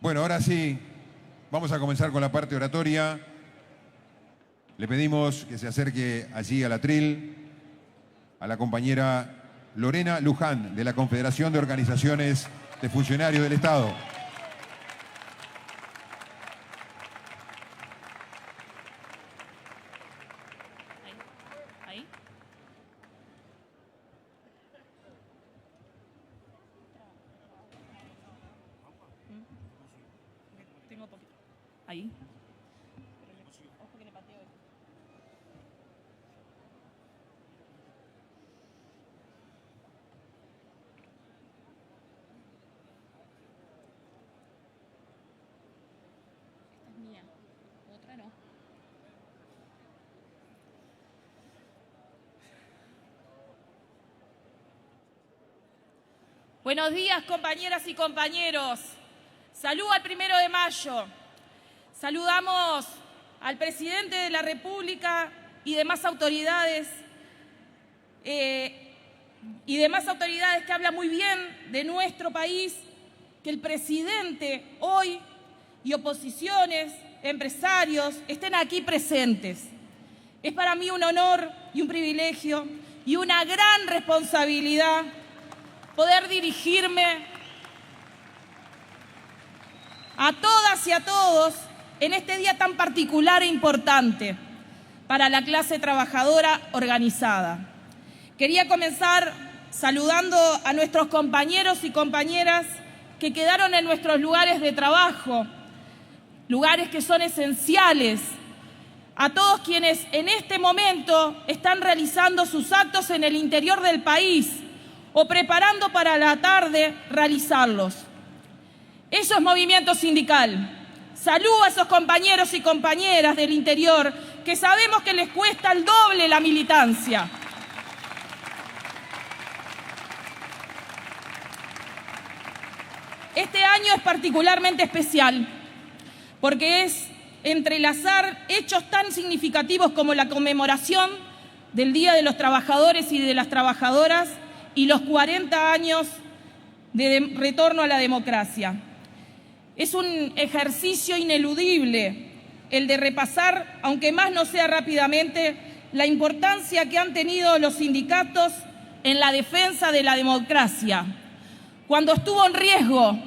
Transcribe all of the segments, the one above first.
Bueno, ahora sí, vamos a comenzar con la parte oratoria. Le pedimos que se acerque allí al atril a la compañera Lorena Luján, de la Confederación de Organizaciones de Funcionarios del Estado. Ahí. Tengo poquito. Ahí. Ojo que le pateo. Esta es mía. Otra no. Buenos días, compañeras y compañeros. Salud al 1 de mayo. Saludamos al presidente de la República y demás autoridades que hablan muy bien de nuestro país, que el presidente hoy y oposiciones, empresarios, estén aquí presentes. Es para mí un honor y un privilegio y una gran responsabilidad poder dirigirme a todas y a todos en este día tan particular e importante para la clase trabajadora organizada. Quería comenzar saludando a nuestros compañeros y compañeras que quedaron en nuestros lugares de trabajo, lugares que son esenciales, a todos quienes en este momento están realizando sus actos en el interior del país o preparando para la tarde realizarlos. Eso es movimiento sindical. Saludo a esos compañeros y compañeras del interior que sabemos que les cuesta el doble la militancia. Este año es particularmente especial porque es entrelazar hechos tan significativos como la conmemoración del Día de los Trabajadores y de las Trabajadoras y los 40 años de retorno a la democracia. Es un ejercicio ineludible el de repasar, aunque más no sea rápidamente, la importancia que han tenido los sindicatos en la defensa de la democracia. Cuando estuvo en riesgo,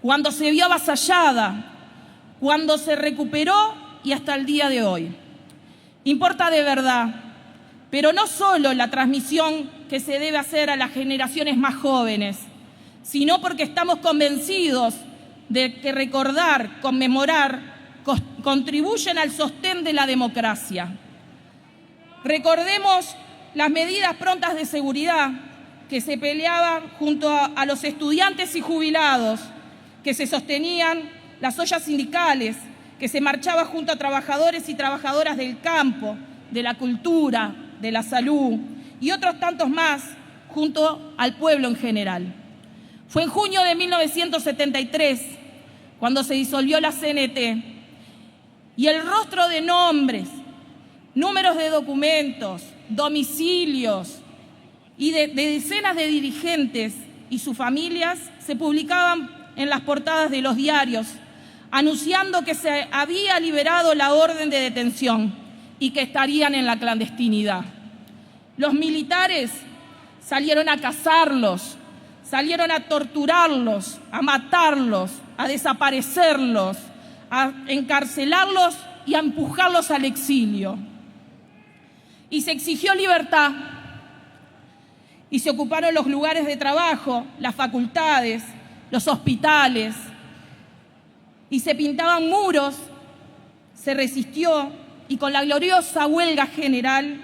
cuando se vio avasallada, cuando se recuperó y hasta el día de hoy. Importa de verdad, pero no solo la transmisión que se debe hacer a las generaciones más jóvenes, sino porque estamos convencidos de que recordar, conmemorar, contribuyen al sostén de la democracia. Recordemos las medidas prontas de seguridad que se peleaban junto a los estudiantes y jubilados, que se sostenían las ollas sindicales, que se marchaba junto a trabajadores y trabajadoras del campo, de la cultura, de la salud y otros tantos más junto al pueblo en general. Fue en junio de 1973 cuando se disolvió la CNT y el rostro de nombres, números de documentos, domicilios y de decenas de dirigentes y sus familias se publicaban en las portadas de los diarios, anunciando que se había liberado la orden de detención y que estarían en la clandestinidad. Los militares salieron a cazarlos, salieron a torturarlos, a matarlos, a desaparecerlos, a encarcelarlos y a empujarlos al exilio. Y se exigió libertad y se ocuparon los lugares de trabajo, las facultades, los hospitales, y se pintaban muros, se resistió, y con la gloriosa huelga general,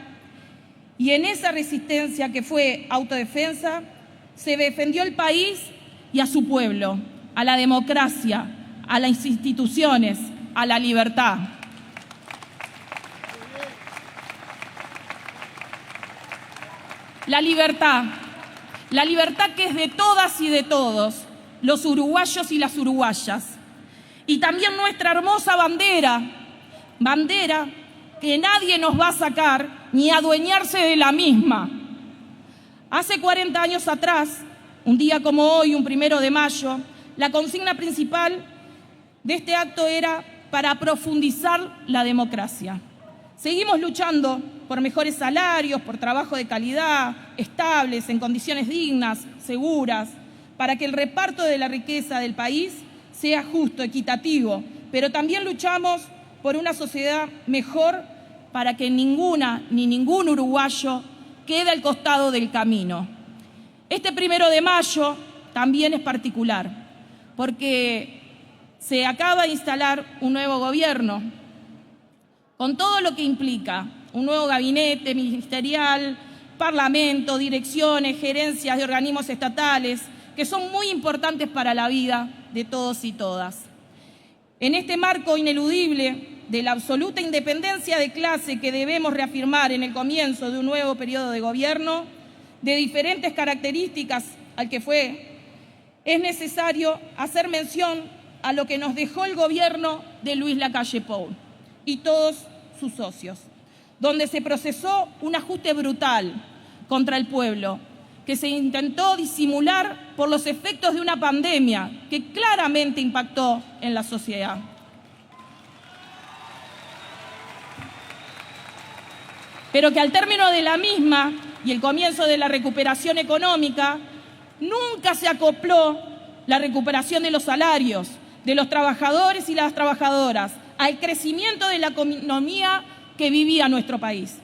y en esa resistencia que fue autodefensa, se defendió el país y a su pueblo, a la democracia, a las instituciones, a la libertad. La libertad que es de todas y de todos, los uruguayos y las uruguayas. Y también nuestra hermosa bandera que nadie nos va a sacar ni adueñarse de la misma. Hace 40 años atrás, un día como hoy, un 1 de mayo, la consigna principal de este acto era para profundizar la democracia. Seguimos luchando por mejores salarios, por trabajo de calidad, estables, en condiciones dignas, seguras, para que el reparto de la riqueza del país sea justo, equitativo, pero también luchamos por una sociedad mejor para que ninguna ni ningún uruguayo quede al costado del camino. Este 1 de mayo también es particular, porque se acaba de instalar un nuevo gobierno, con todo lo que implica, un nuevo gabinete ministerial, parlamento, direcciones, gerencias de organismos estatales, que son muy importantes para la vida de todos y todas. En este marco ineludible de la absoluta independencia de clase que debemos reafirmar en el comienzo de un nuevo periodo de gobierno, de diferentes características al que fue, es necesario hacer mención a lo que nos dejó el gobierno de Luis Lacalle Pou y todos sus socios, donde se procesó un ajuste brutal contra el pueblo, que se intentó disimular por los efectos de una pandemia que claramente impactó en la sociedad. Pero que al término de la misma y el comienzo de la recuperación económica, nunca se acopló la recuperación de los salarios de los trabajadores y las trabajadoras al crecimiento de la economía que vivía nuestro país.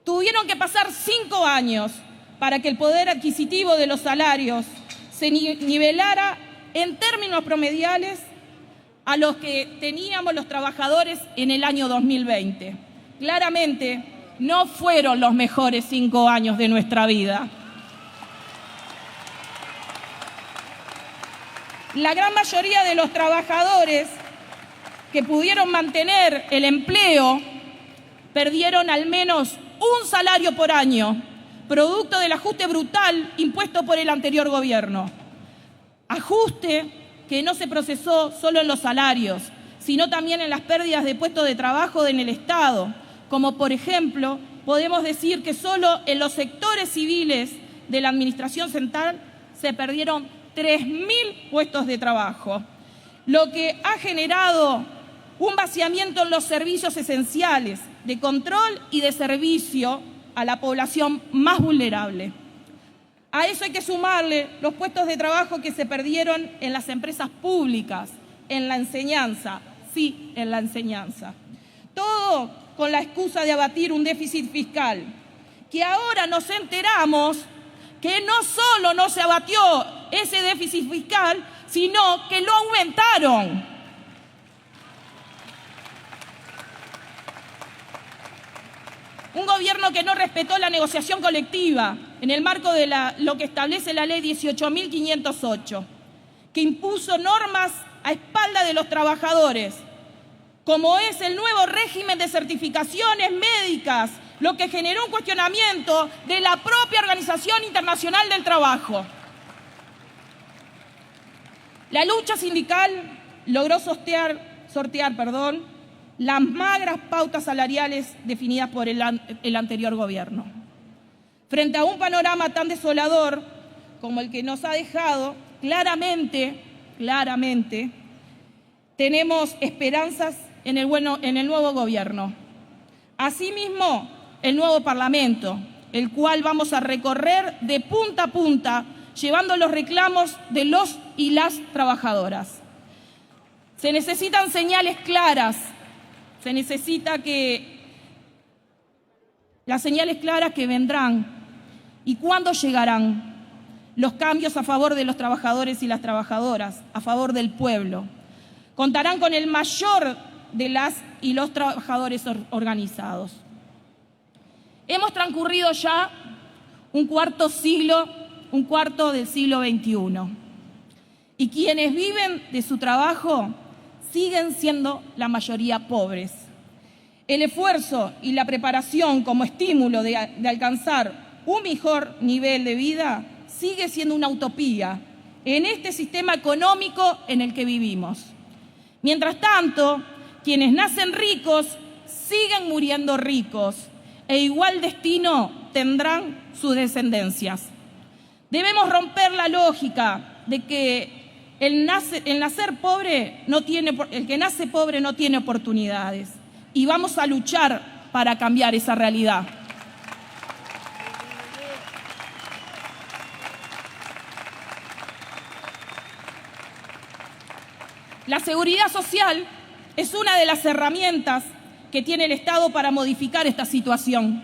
Tuvieron que pasar 5 años para que el poder adquisitivo de los salarios se nivelara en términos promediales a los que teníamos los trabajadores en el año 2020. Claramente, no fueron los mejores 5 años de nuestra vida. La gran mayoría de los trabajadores que pudieron mantener el empleo perdieron al menos un salario por año, producto del ajuste brutal impuesto por el anterior gobierno. Ajuste que no se procesó solo en los salarios, sino también en las pérdidas de puestos de trabajo en el Estado, como por ejemplo, podemos decir que solo en los sectores civiles de la Administración Central se perdieron 3.000 puestos de trabajo, lo que ha generado un vaciamiento en los servicios esenciales de control y de servicio a la población más vulnerable. A eso hay que sumarle los puestos de trabajo que se perdieron en las empresas públicas, en la enseñanza, sí, en la enseñanza. Todo con la excusa de abatir un déficit fiscal, que ahora nos enteramos que no solo no se abatió ese déficit fiscal, sino que lo aumentaron. Un gobierno que no respetó la negociación colectiva en el marco de lo que establece la ley 18.508, que impuso normas a espalda de los trabajadores, como es el nuevo régimen de certificaciones médicas, lo que generó un cuestionamiento de la propia Organización Internacional del Trabajo. La lucha sindical logró sortear las magras pautas salariales definidas por el anterior gobierno. Frente a un panorama tan desolador como el que nos ha dejado, claramente, tenemos esperanzas en el nuevo gobierno. Asimismo, el nuevo Parlamento, el cual vamos a recorrer de punta a punta, llevando los reclamos de los y las trabajadoras. Se necesitan señales claras, las señales claras que vendrán y cuándo llegarán los cambios a favor de los trabajadores y las trabajadoras, a favor del pueblo. Contarán con el mayor de las y los trabajadores organizados. Hemos transcurrido ya un cuarto del siglo XXI. Y quienes viven de su trabajo siguen siendo la mayoría pobres. El esfuerzo y la preparación como estímulo de alcanzar un mejor nivel de vida sigue siendo una utopía en este sistema económico en el que vivimos. Mientras tanto, quienes nacen ricos siguen muriendo ricos e igual destino tendrán sus descendencias. Debemos romper la lógica de que el que nace pobre no tiene oportunidades. Y vamos a luchar para cambiar esa realidad. La seguridad social es una de las herramientas que tiene el Estado para modificar esta situación,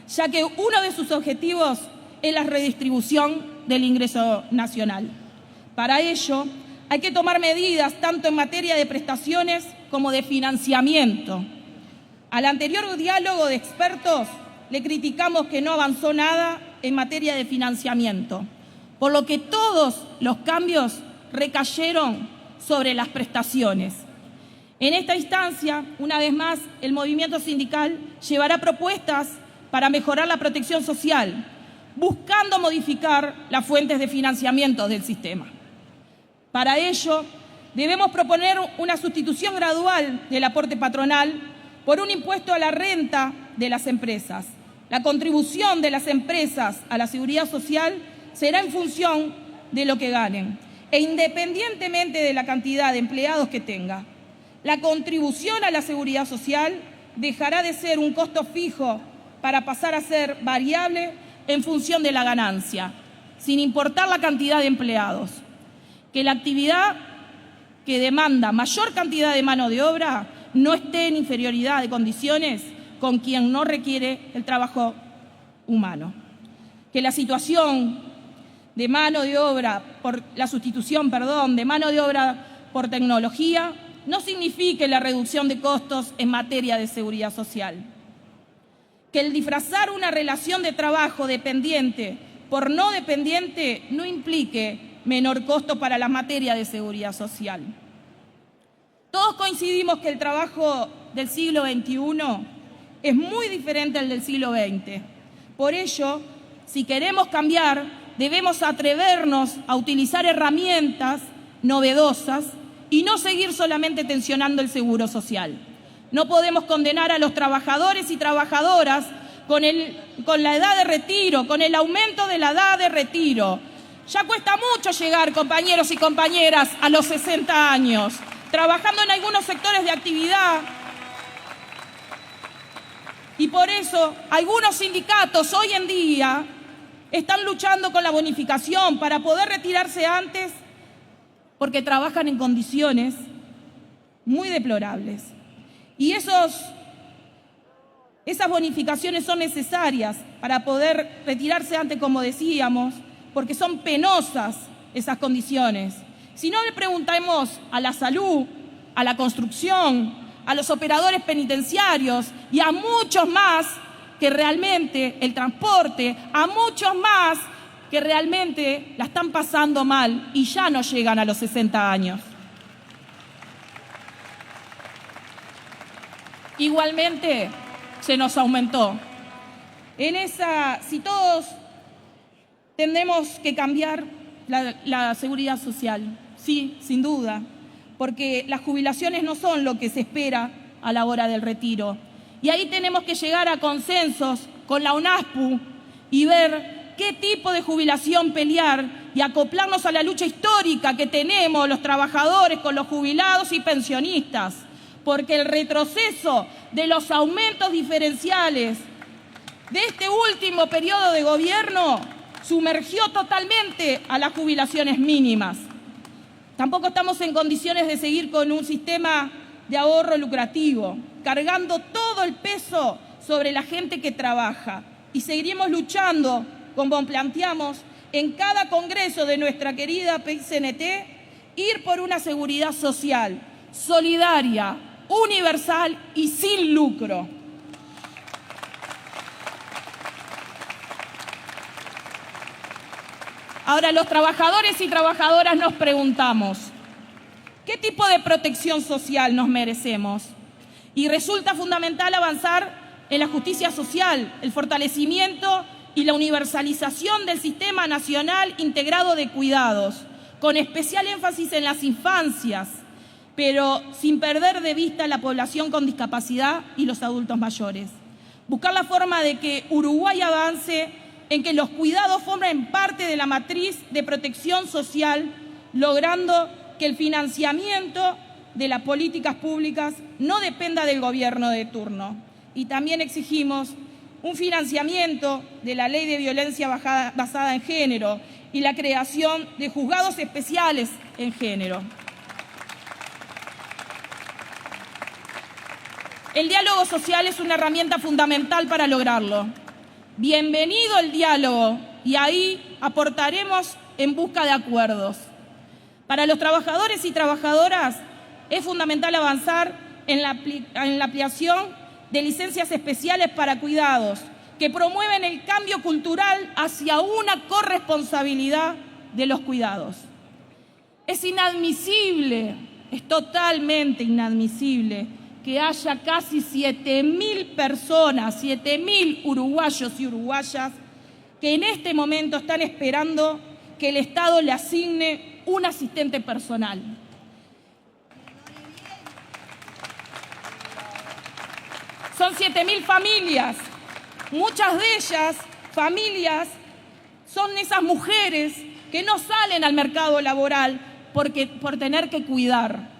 ya que uno de sus objetivos es la redistribución del ingreso nacional. Para ello, hay que tomar medidas tanto en materia de prestaciones como de financiamiento. Al anterior diálogo de expertos le criticamos que no avanzó nada en materia de financiamiento, por lo que todos los cambios recayeron sobre las prestaciones. En esta instancia, una vez más, el movimiento sindical llevará propuestas para mejorar la protección social, buscando modificar las fuentes de financiamiento del sistema. Para ello, debemos proponer una sustitución gradual del aporte patronal por un impuesto a la renta de las empresas. La contribución de las empresas a la seguridad social será en función de lo que ganen e independientemente de la cantidad de empleados que tenga. La contribución a la seguridad social dejará de ser un costo fijo para pasar a ser variable en función de la ganancia, sin importar la cantidad de empleados. Que la actividad que demanda mayor cantidad de mano de obra no esté en inferioridad de condiciones con quien no requiere el trabajo humano. Que la situación de mano de obra por la sustitución, de mano de obra por tecnología no signifique la reducción de costos en materia de seguridad social. Que el disfrazar una relación de trabajo dependiente por no dependiente no implique menor costo para la materia de seguridad social. Todos coincidimos que el trabajo del siglo XXI es muy diferente al del siglo XX. Por ello, si queremos cambiar, debemos atrevernos a utilizar herramientas novedosas y no seguir solamente tensionando el seguro social. No podemos condenar a los trabajadores y trabajadoras con la edad de retiro, con el aumento de la edad de retiro. Ya cuesta mucho llegar, compañeros y compañeras, a los 60 años, trabajando en algunos sectores de actividad. Y por eso algunos sindicatos hoy en día están luchando con la bonificación para poder retirarse antes, porque trabajan en condiciones muy deplorables. Y esas bonificaciones son necesarias para poder retirarse antes, como decíamos, porque son penosas esas condiciones. Si no, le preguntamos a la salud, a la construcción, a los operadores penitenciarios y a muchos más que realmente, el transporte, a muchos más que realmente la están pasando mal y ya no llegan a los 60 años. Igualmente, se nos aumentó. Si todos tenemos que cambiar la seguridad social, sí, sin duda, porque las jubilaciones no son lo que se espera a la hora del retiro. Y ahí tenemos que llegar a consensos con la UNASPU y ver qué tipo de jubilación pelear y acoplarnos a la lucha histórica que tenemos los trabajadores con los jubilados y pensionistas, porque el retroceso de los aumentos diferenciales de este último periodo de gobierno sumergió totalmente a las jubilaciones mínimas. Tampoco estamos en condiciones de seguir con un sistema de ahorro lucrativo, cargando todo el peso sobre la gente que trabaja. Y seguiremos luchando, como planteamos en cada congreso de nuestra querida PCNT, ir por una seguridad social, solidaria, universal y sin lucro. Ahora, los trabajadores y trabajadoras nos preguntamos, ¿qué tipo de protección social nos merecemos? Y resulta fundamental avanzar en la justicia social, el fortalecimiento y la universalización del Sistema Nacional Integrado de Cuidados, con especial énfasis en las infancias, pero sin perder de vista la población con discapacidad y los adultos mayores. Buscar la forma de que Uruguay avance en que los cuidados formen parte de la matriz de protección social logrando que el financiamiento de las políticas públicas no dependa del gobierno de turno. Y también exigimos un financiamiento de la ley de violencia basada en género y la creación de juzgados especiales en género. El diálogo social es una herramienta fundamental para lograrlo. Bienvenido el diálogo, y ahí aportaremos en busca de acuerdos. Para los trabajadores y trabajadoras es fundamental avanzar en la ampliación de licencias especiales para cuidados que promueven el cambio cultural hacia una corresponsabilidad de los cuidados. Es inadmisible, es totalmente inadmisible que haya casi 7.000 personas, 7.000 uruguayos y uruguayas que en este momento están esperando que el Estado le asigne un asistente personal. Son 7.000 familias. Muchas de ellas, familias, son esas mujeres que no salen al mercado laboral por tener que cuidar.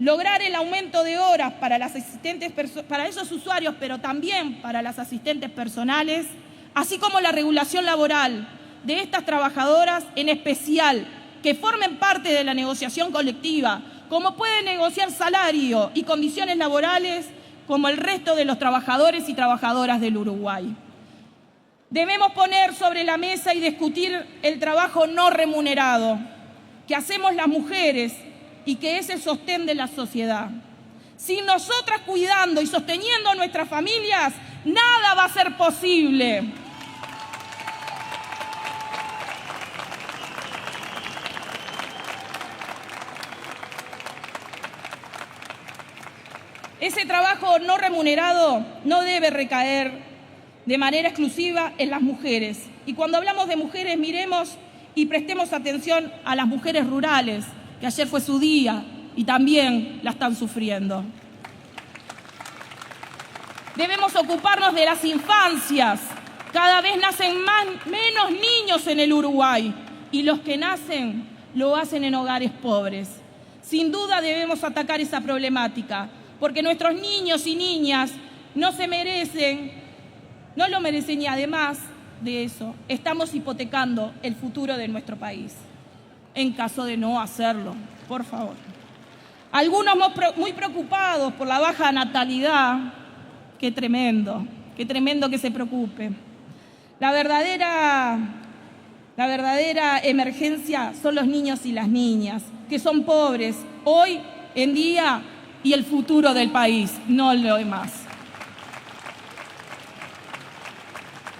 Lograr el aumento de horas para esos usuarios, pero también para las asistentes personales, así como la regulación laboral de estas trabajadoras, en especial, que formen parte de la negociación colectiva, como pueden negociar salario y condiciones laborales como el resto de los trabajadores y trabajadoras del Uruguay. Debemos poner sobre la mesa y discutir el trabajo no remunerado que hacemos las mujeres y que es el sostén de la sociedad. Sin nosotras cuidando y sosteniendo a nuestras familias, nada va a ser posible. Ese trabajo no remunerado no debe recaer de manera exclusiva en las mujeres. Y cuando hablamos de mujeres, miremos y prestemos atención a las mujeres rurales, que ayer fue su día y también la están sufriendo. Debemos ocuparnos de las infancias. Cada vez nacen menos niños en el Uruguay, y los que nacen lo hacen en hogares pobres. Sin duda debemos atacar esa problemática, porque nuestros niños y niñas no lo merecen, y además de eso, estamos hipotecando el futuro de nuestro país, en caso de no hacerlo, por favor. Algunos muy preocupados por la baja natalidad. Qué tremendo que se preocupe. La verdadera emergencia son los niños y las niñas, que son pobres hoy en día y el futuro del país, no lo demás.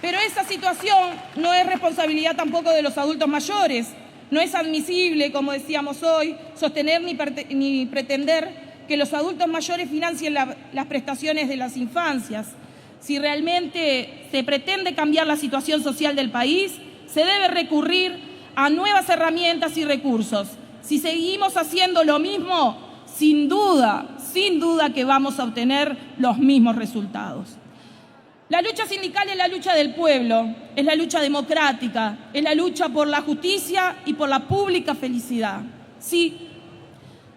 Pero esa situación no es responsabilidad tampoco de los adultos mayores. No es admisible, como decíamos hoy, sostener ni pretender que los adultos mayores financien las prestaciones de las infancias. Si realmente se pretende cambiar la situación social del país, se debe recurrir a nuevas herramientas y recursos. Si seguimos haciendo lo mismo, sin duda que vamos a obtener los mismos resultados. La lucha sindical es la lucha del pueblo, es la lucha democrática, es la lucha por la justicia y por la pública felicidad. Sí,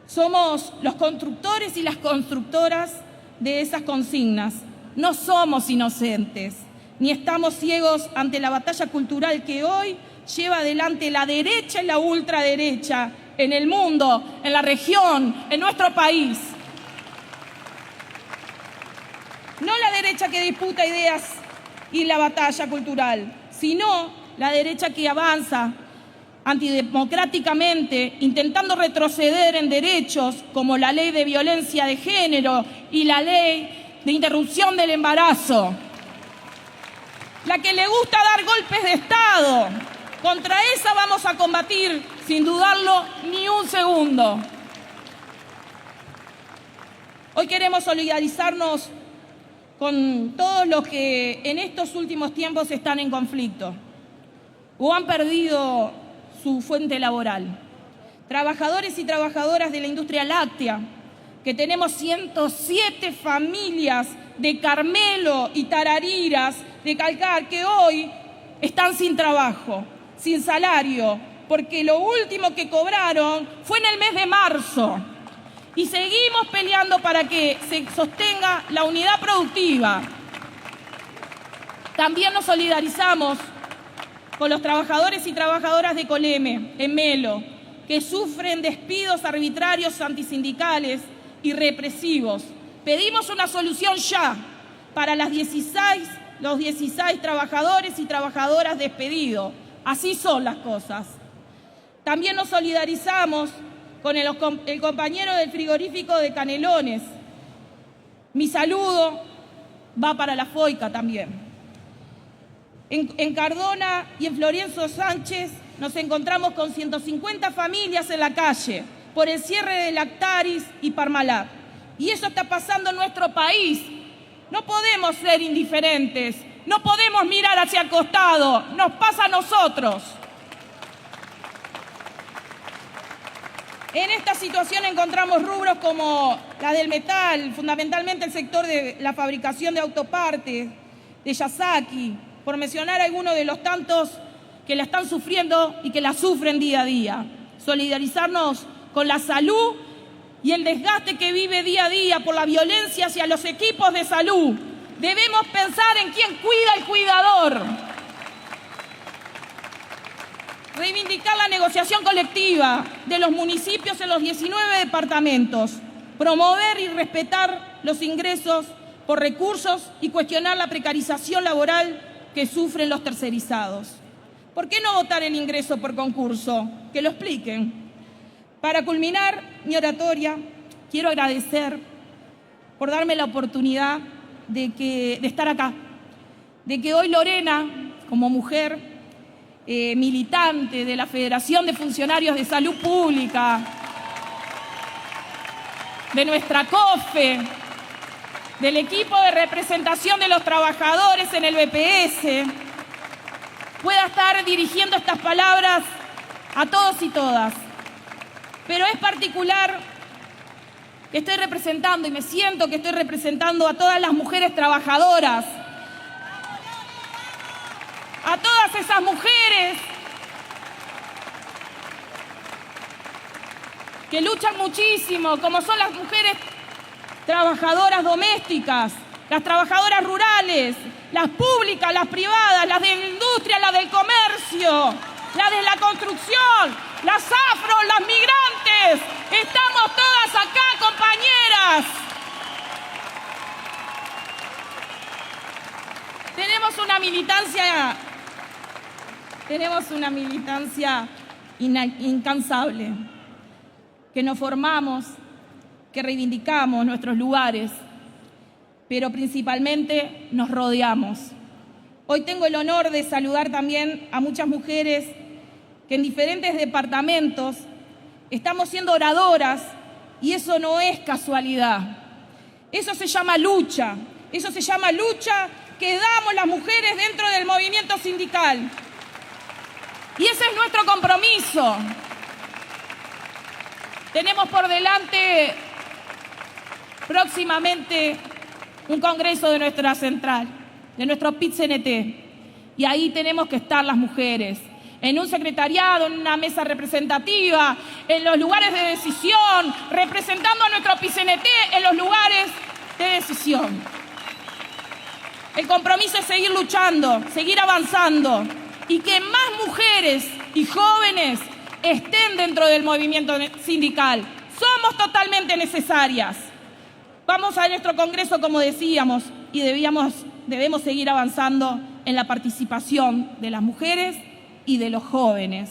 somos los constructores y las constructoras de esas consignas. No somos inocentes, ni estamos ciegos ante la batalla cultural que hoy lleva adelante la derecha y la ultraderecha en el mundo, en la región, en nuestro país. No la derecha que disputa ideas y la batalla cultural, sino la derecha que avanza antidemocráticamente, intentando retroceder en derechos como la ley de violencia de género y la ley de interrupción del embarazo. La que le gusta dar golpes de Estado. Contra esa vamos a combatir, sin dudarlo ni un segundo. Hoy queremos solidarizarnos con todos los que en estos últimos tiempos están en conflicto o han perdido su fuente laboral. Trabajadores y trabajadoras de la industria láctea, que tenemos 107 familias de Carmelo y Tarariras de Calcar que hoy están sin trabajo, sin salario, porque lo último que cobraron fue en el mes de marzo. Y seguimos peleando para que se sostenga la unidad productiva. También nos solidarizamos con los trabajadores y trabajadoras de Coleme, en Melo, que sufren despidos arbitrarios antisindicales y represivos. Pedimos una solución ya para los 16 trabajadores y trabajadoras despedidos. Así son las cosas. También nos solidarizamos con el compañero del frigorífico de Canelones. Mi saludo va para la FOICA también. En Cardona y en Florencio Sánchez nos encontramos con 150 familias en la calle por el cierre de Lactaris y Parmalat. Y eso está pasando en nuestro país. No podemos ser indiferentes, no podemos mirar hacia el costado, nos pasa a nosotros. En esta situación encontramos rubros como la del metal, fundamentalmente el sector de la fabricación de autopartes, de Yasaki, por mencionar algunos de los tantos que la están sufriendo y que la sufren día a día. Solidarizarnos con la salud y el desgaste que vive día a día por la violencia hacia los equipos de salud. Debemos pensar en quién cuida al cuidador. Reivindicar la negociación colectiva de los municipios en los 19 departamentos. Promover y respetar los ingresos por recursos y cuestionar la precarización laboral que sufren los tercerizados. ¿Por qué no votar el ingreso por concurso? Que lo expliquen. Para culminar mi oratoria, quiero agradecer por darme la oportunidad de estar acá, de que hoy Lorena, como mujer militante de la Federación de Funcionarios de Salud Pública, de nuestra COFE, del equipo de representación de los trabajadores en el BPS, pueda estar dirigiendo estas palabras a todos y todas. Pero es particular que estoy representando y me siento que estoy representando a todas las mujeres trabajadoras, a todas esas mujeres que luchan muchísimo, como son las mujeres trabajadoras domésticas, las trabajadoras rurales, las públicas, las privadas, las de la industria, las del comercio, las de la construcción, las afro, las migrantes. Estamos todas acá, compañeras. Tenemos una militancia incansable, que nos formamos, que reivindicamos nuestros lugares, pero principalmente nos rodeamos. Hoy tengo el honor de saludar también a muchas mujeres que en diferentes departamentos estamos siendo oradoras, y eso no es casualidad. Eso se llama lucha. Eso se llama lucha que damos las mujeres dentro del movimiento sindical. Y ese es nuestro compromiso. Tenemos por delante próximamente un congreso de nuestra central, de nuestro PIT-CNT. Y ahí tenemos que estar las mujeres, en un secretariado, en una mesa representativa, en los lugares de decisión, representando a nuestro PIT-CNT en los lugares de decisión. El compromiso es seguir luchando, seguir avanzando, y que más mujeres y jóvenes estén dentro del movimiento sindical. Somos totalmente necesarias. Vamos a nuestro congreso, como decíamos, y debemos seguir avanzando en la participación de las mujeres y de los jóvenes.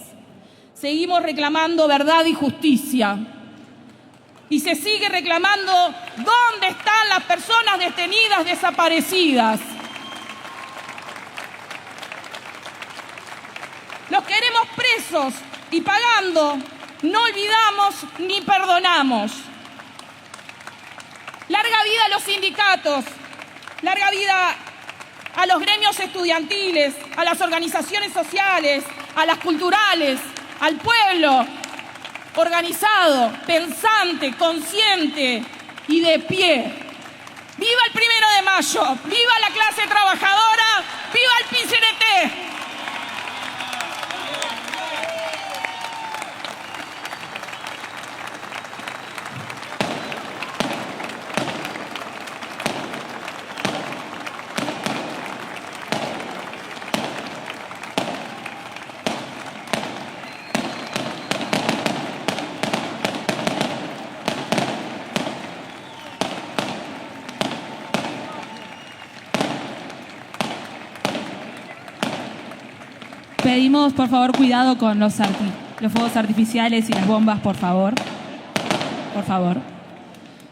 Seguimos reclamando verdad y justicia. Y se sigue reclamando dónde están las personas detenidas, desaparecidas. Los queremos presos y pagando. No olvidamos ni perdonamos. Larga vida a los sindicatos, larga vida a los gremios estudiantiles, a las organizaciones sociales, a las culturales, al pueblo organizado, pensante, consciente y de pie. ¡Viva el 1 de mayo! ¡Viva la clase trabajadora! ¡Viva el PIT-CNT! pedimos, por favor, cuidado con los fuegos artificiales y las bombas, por favor. Por favor.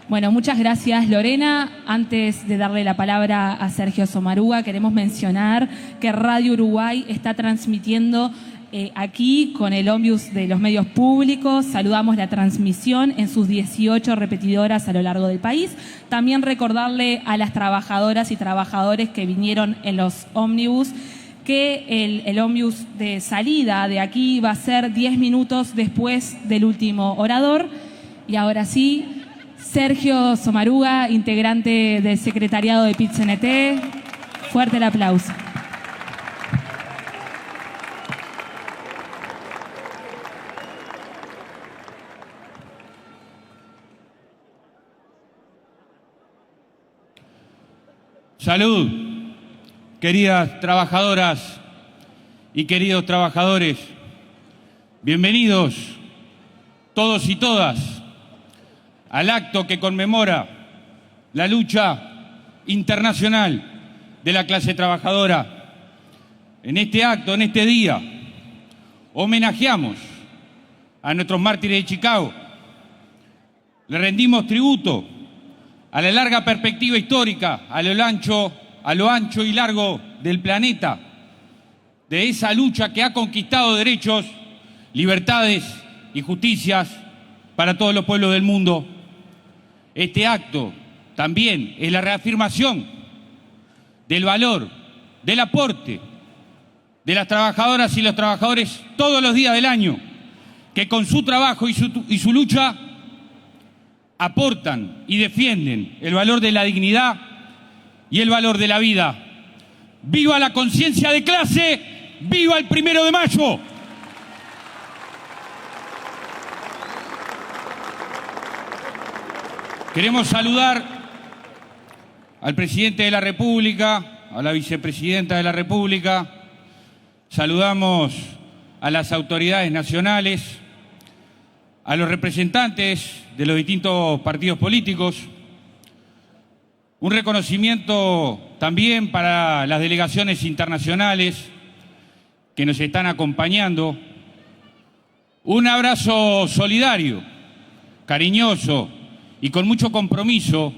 Bueno, muchas gracias, Lorena. Antes de darle la palabra a Sergio Sommaruga, queremos mencionar que Radio Uruguay está transmitiendo aquí con el ómnibus de los medios públicos. Saludamos la transmisión en sus 18 repetidoras a lo largo del país. También recordarle a las trabajadoras y trabajadores que vinieron en los ómnibus que el ómnibus de salida de aquí va a ser 10 minutos después del último orador. Y ahora sí, Sergio Sommaruga, integrante del secretariado de PIT-CNT. Fuerte el aplauso. Salud, queridas trabajadoras y queridos trabajadores. Bienvenidos todos y todas al acto que conmemora la lucha internacional de la clase trabajadora. En este acto, en este día, homenajeamos a nuestros mártires de Chicago. Le rendimos tributo a la larga perspectiva histórica, a lo ancho y largo del planeta, de esa lucha que ha conquistado derechos, libertades y justicias para todos los pueblos del mundo. Este acto también es la reafirmación del valor, del aporte de las trabajadoras y los trabajadores todos los días del año, que con su trabajo y su lucha aportan y defienden el valor de la dignidad y el valor de la vida. ¡Viva la conciencia de clase! ¡Viva el 1 de mayo! Queremos saludar al presidente de la República, a la vicepresidenta de la República. Saludamos a las autoridades nacionales, a los representantes de los distintos partidos políticos. Un reconocimiento también para las delegaciones internacionales que nos están acompañando. Un abrazo solidario, cariñoso y con mucho compromiso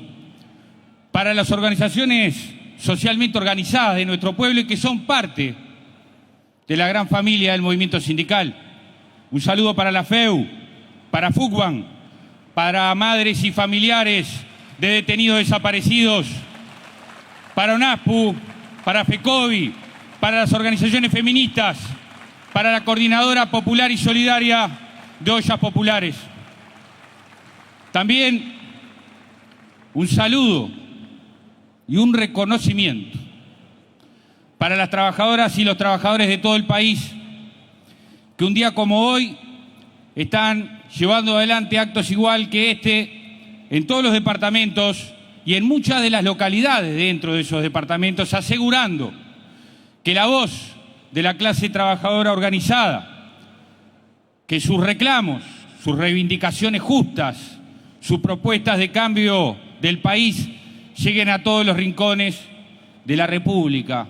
para las organizaciones socialmente organizadas de nuestro pueblo y que son parte de la gran familia del movimiento sindical. Un saludo para la FEU, para FUCBAN, para madres y familiares de detenidos desaparecidos, para ONASPU, para FECOBI, para las organizaciones feministas, para la Coordinadora Popular y Solidaria de Ollas Populares. También un saludo y un reconocimiento para las trabajadoras y los trabajadores de todo el país que un día como hoy están llevando adelante actos igual que este en todos los departamentos y en muchas de las localidades dentro de esos departamentos, asegurando que la voz de la clase trabajadora organizada, que sus reclamos, sus reivindicaciones justas, sus propuestas de cambio del país lleguen a todos los rincones de la República.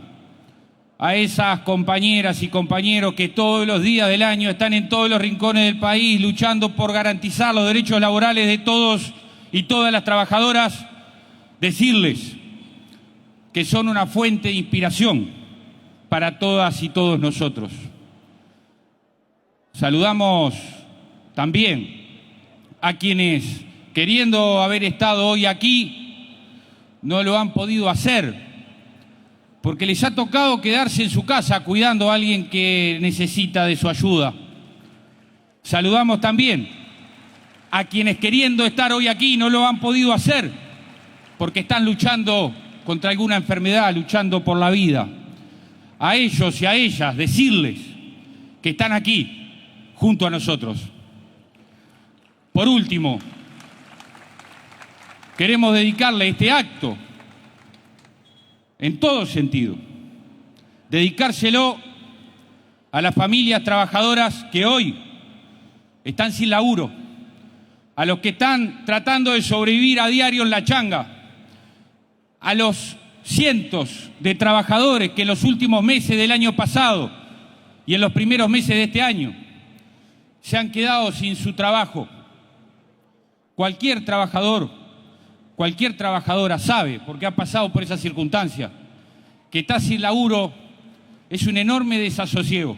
A esas compañeras y compañeros que todos los días del año están en todos los rincones del país luchando por garantizar los derechos laborales de todos y todas las trabajadoras, decirles que son una fuente de inspiración para todas y todos nosotros. Saludamos también a quienes, queriendo haber estado hoy aquí, no lo han podido hacer, porque les ha tocado quedarse en su casa cuidando a alguien que necesita de su ayuda. Saludamos también a quienes, queriendo estar hoy aquí, no lo han podido hacer, porque están luchando contra alguna enfermedad, luchando por la vida. A ellos y a ellas decirles que están aquí junto a nosotros. Por último, queremos dedicarle este acto en todo sentido, dedicárselo a las familias trabajadoras que hoy están sin laburo, a los que están tratando de sobrevivir a diario en la changa, a los cientos de trabajadores que en los últimos meses del año pasado y en los primeros meses de este año se han quedado sin su trabajo. Cualquier trabajador, cualquier trabajadora sabe, porque ha pasado por esa circunstancia, que estar sin laburo es un enorme desasosiego,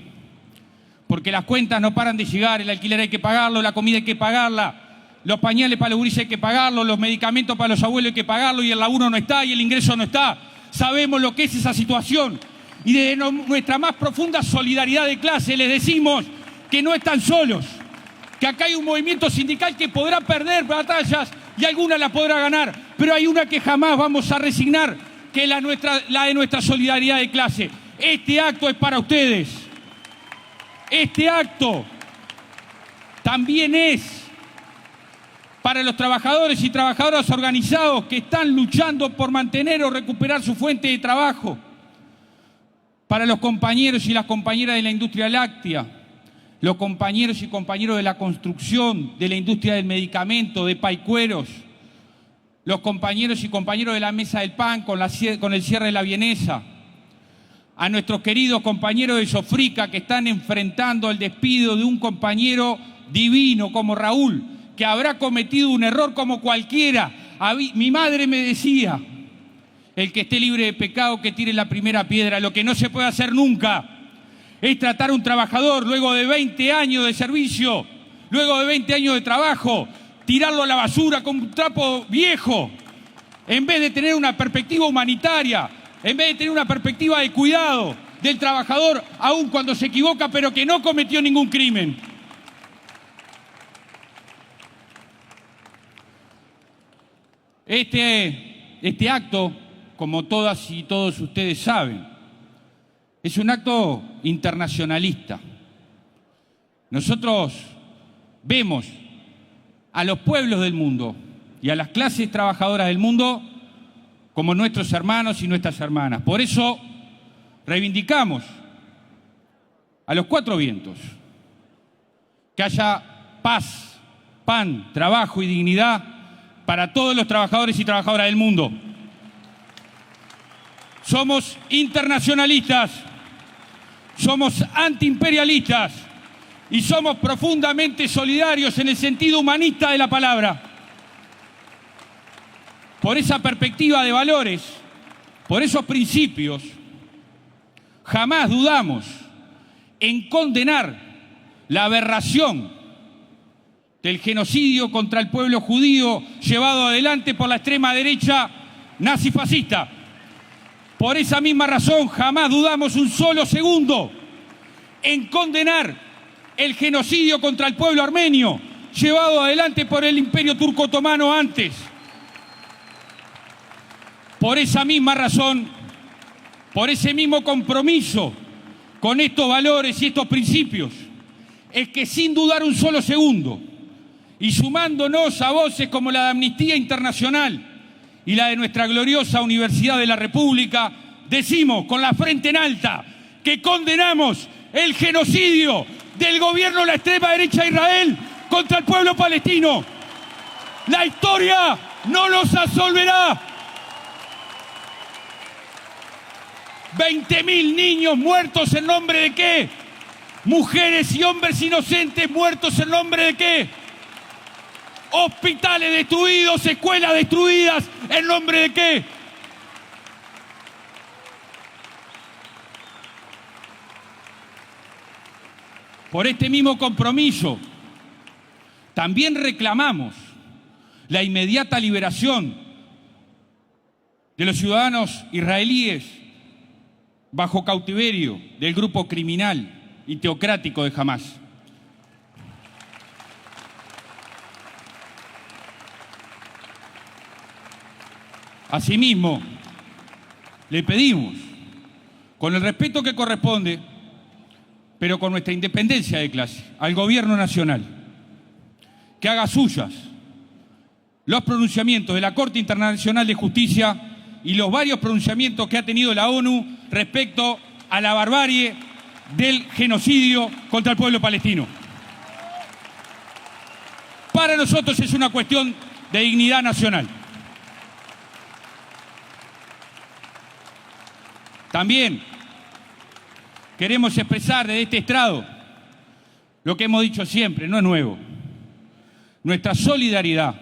porque las cuentas no paran de llegar, el alquiler hay que pagarlo, la comida hay que pagarla, los pañales para los gurises hay que pagarlo, los medicamentos para los abuelos hay que pagarlo, y el laburo no está, y el ingreso no está. Sabemos lo que es esa situación, y desde nuestra más profunda solidaridad de clase les decimos que no están solos, que acá hay un movimiento sindical que podrá perder batallas y alguna la podrá ganar, pero hay una que jamás vamos a resignar, que es la de nuestra solidaridad de clase. Este acto es para ustedes. Este acto también es para los trabajadores y trabajadoras organizados que están luchando por mantener o recuperar su fuente de trabajo, para los compañeros y las compañeras de la industria láctea, los compañeros y compañeros de la construcción, de la industria del medicamento, de paicueros, los compañeros y compañeros de la mesa del pan con el cierre de la vienesa, a nuestros queridos compañeros de Sofrica que están enfrentando el despido de un compañero divino como Raúl, que habrá cometido un error como cualquiera. Mi madre me decía, el que esté libre de pecado que tire la primera piedra. Lo que no se puede hacer nunca es tratar a un trabajador luego de 20 años de servicio, luego de 20 años de trabajo, tirarlo a la basura con un trapo viejo, en vez de tener una perspectiva humanitaria, en vez de tener una perspectiva de cuidado del trabajador, aun cuando se equivoca, pero que no cometió ningún crimen. Este acto, como todas y todos ustedes saben, es un acto internacionalista. Nosotros vemos a los pueblos del mundo y a las clases trabajadoras del mundo como nuestros hermanos y nuestras hermanas. Por eso reivindicamos a los cuatro vientos que haya paz, pan, trabajo y dignidad para todos los trabajadores y trabajadoras del mundo. Somos internacionalistas, somos antiimperialistas y somos profundamente solidarios en el sentido humanista de la palabra. Por esa perspectiva de valores, por esos principios, jamás dudamos en condenar la aberración del genocidio contra el pueblo judío llevado adelante por la extrema derecha nazifascista. Por esa misma razón, jamás dudamos un solo segundo en condenar el genocidio contra el pueblo armenio llevado adelante por el Imperio Turco Otomano antes. Por esa misma razón, por ese mismo compromiso con estos valores y estos principios, es que sin dudar un solo segundo, y sumándonos a voces como la de Amnistía Internacional y la de nuestra gloriosa Universidad de la República, decimos con la frente en alta que condenamos el genocidio del gobierno de la extrema derecha de Israel contra el pueblo palestino. La historia no los absolverá. 20.000 niños muertos ¿en nombre de qué? Mujeres y hombres inocentes muertos ¿en nombre de qué? Hospitales destruidos, escuelas destruidas ¿en nombre de qué? Por este mismo compromiso, también reclamamos la inmediata liberación de los ciudadanos israelíes bajo cautiverio del grupo criminal y teocrático de Hamás. Asimismo, le pedimos, con el respeto que corresponde, pero con nuestra independencia de clase, al Gobierno Nacional, que haga suyas los pronunciamientos de la Corte Internacional de Justicia y los varios pronunciamientos que ha tenido la ONU respecto a la barbarie del genocidio contra el pueblo palestino. Para nosotros es una cuestión de dignidad nacional. También queremos expresar desde este estrado lo que hemos dicho siempre, no es nuevo. Nuestra solidaridad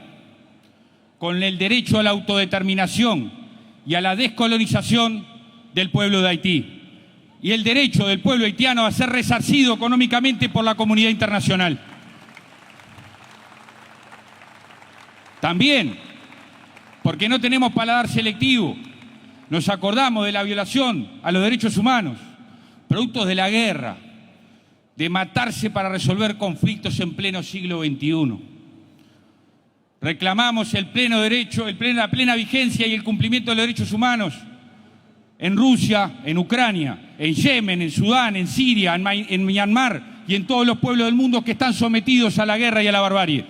con el derecho a la autodeterminación y a la descolonización del pueblo de Haití y el derecho del pueblo haitiano a ser resarcido económicamente por la comunidad internacional. También, porque no tenemos paladar selectivo, nos acordamos de la violación a los derechos humanos, productos de la guerra, de matarse para resolver conflictos en pleno siglo XXI. Reclamamos el pleno derecho, la plena vigencia y el cumplimiento de los derechos humanos en Rusia, en Ucrania, en Yemen, en Sudán, en Siria, en Myanmar y en todos los pueblos del mundo que están sometidos a la guerra y a la barbarie.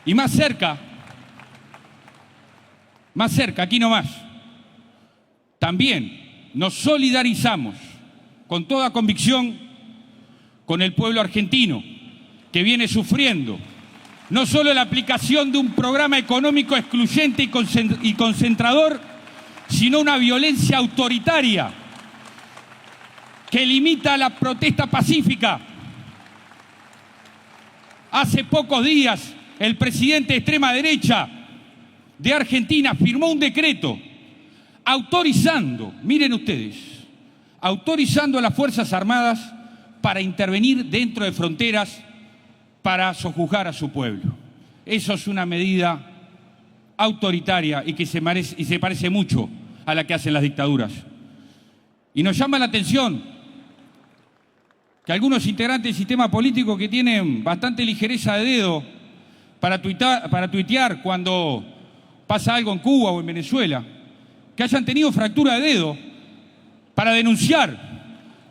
Y más cerca, aquí nomás, también nos solidarizamos con toda convicción con el pueblo argentino, que viene sufriendo no solo la aplicación de un programa económico excluyente y concentrador, sino una violencia autoritaria que limita la protesta pacífica. Hace pocos días, el presidente de extrema derecha de Argentina firmó un decreto autorizando, miren ustedes, autorizando a las Fuerzas Armadas para intervenir dentro de fronteras para sojuzgar a su pueblo. Eso es una medida autoritaria y que se parece mucho a la que hacen las dictaduras. Y nos llama la atención que algunos integrantes del sistema político que tienen bastante ligereza de dedo para tuitear cuando pasa algo en Cuba o en Venezuela, que hayan tenido fractura de dedo para denunciar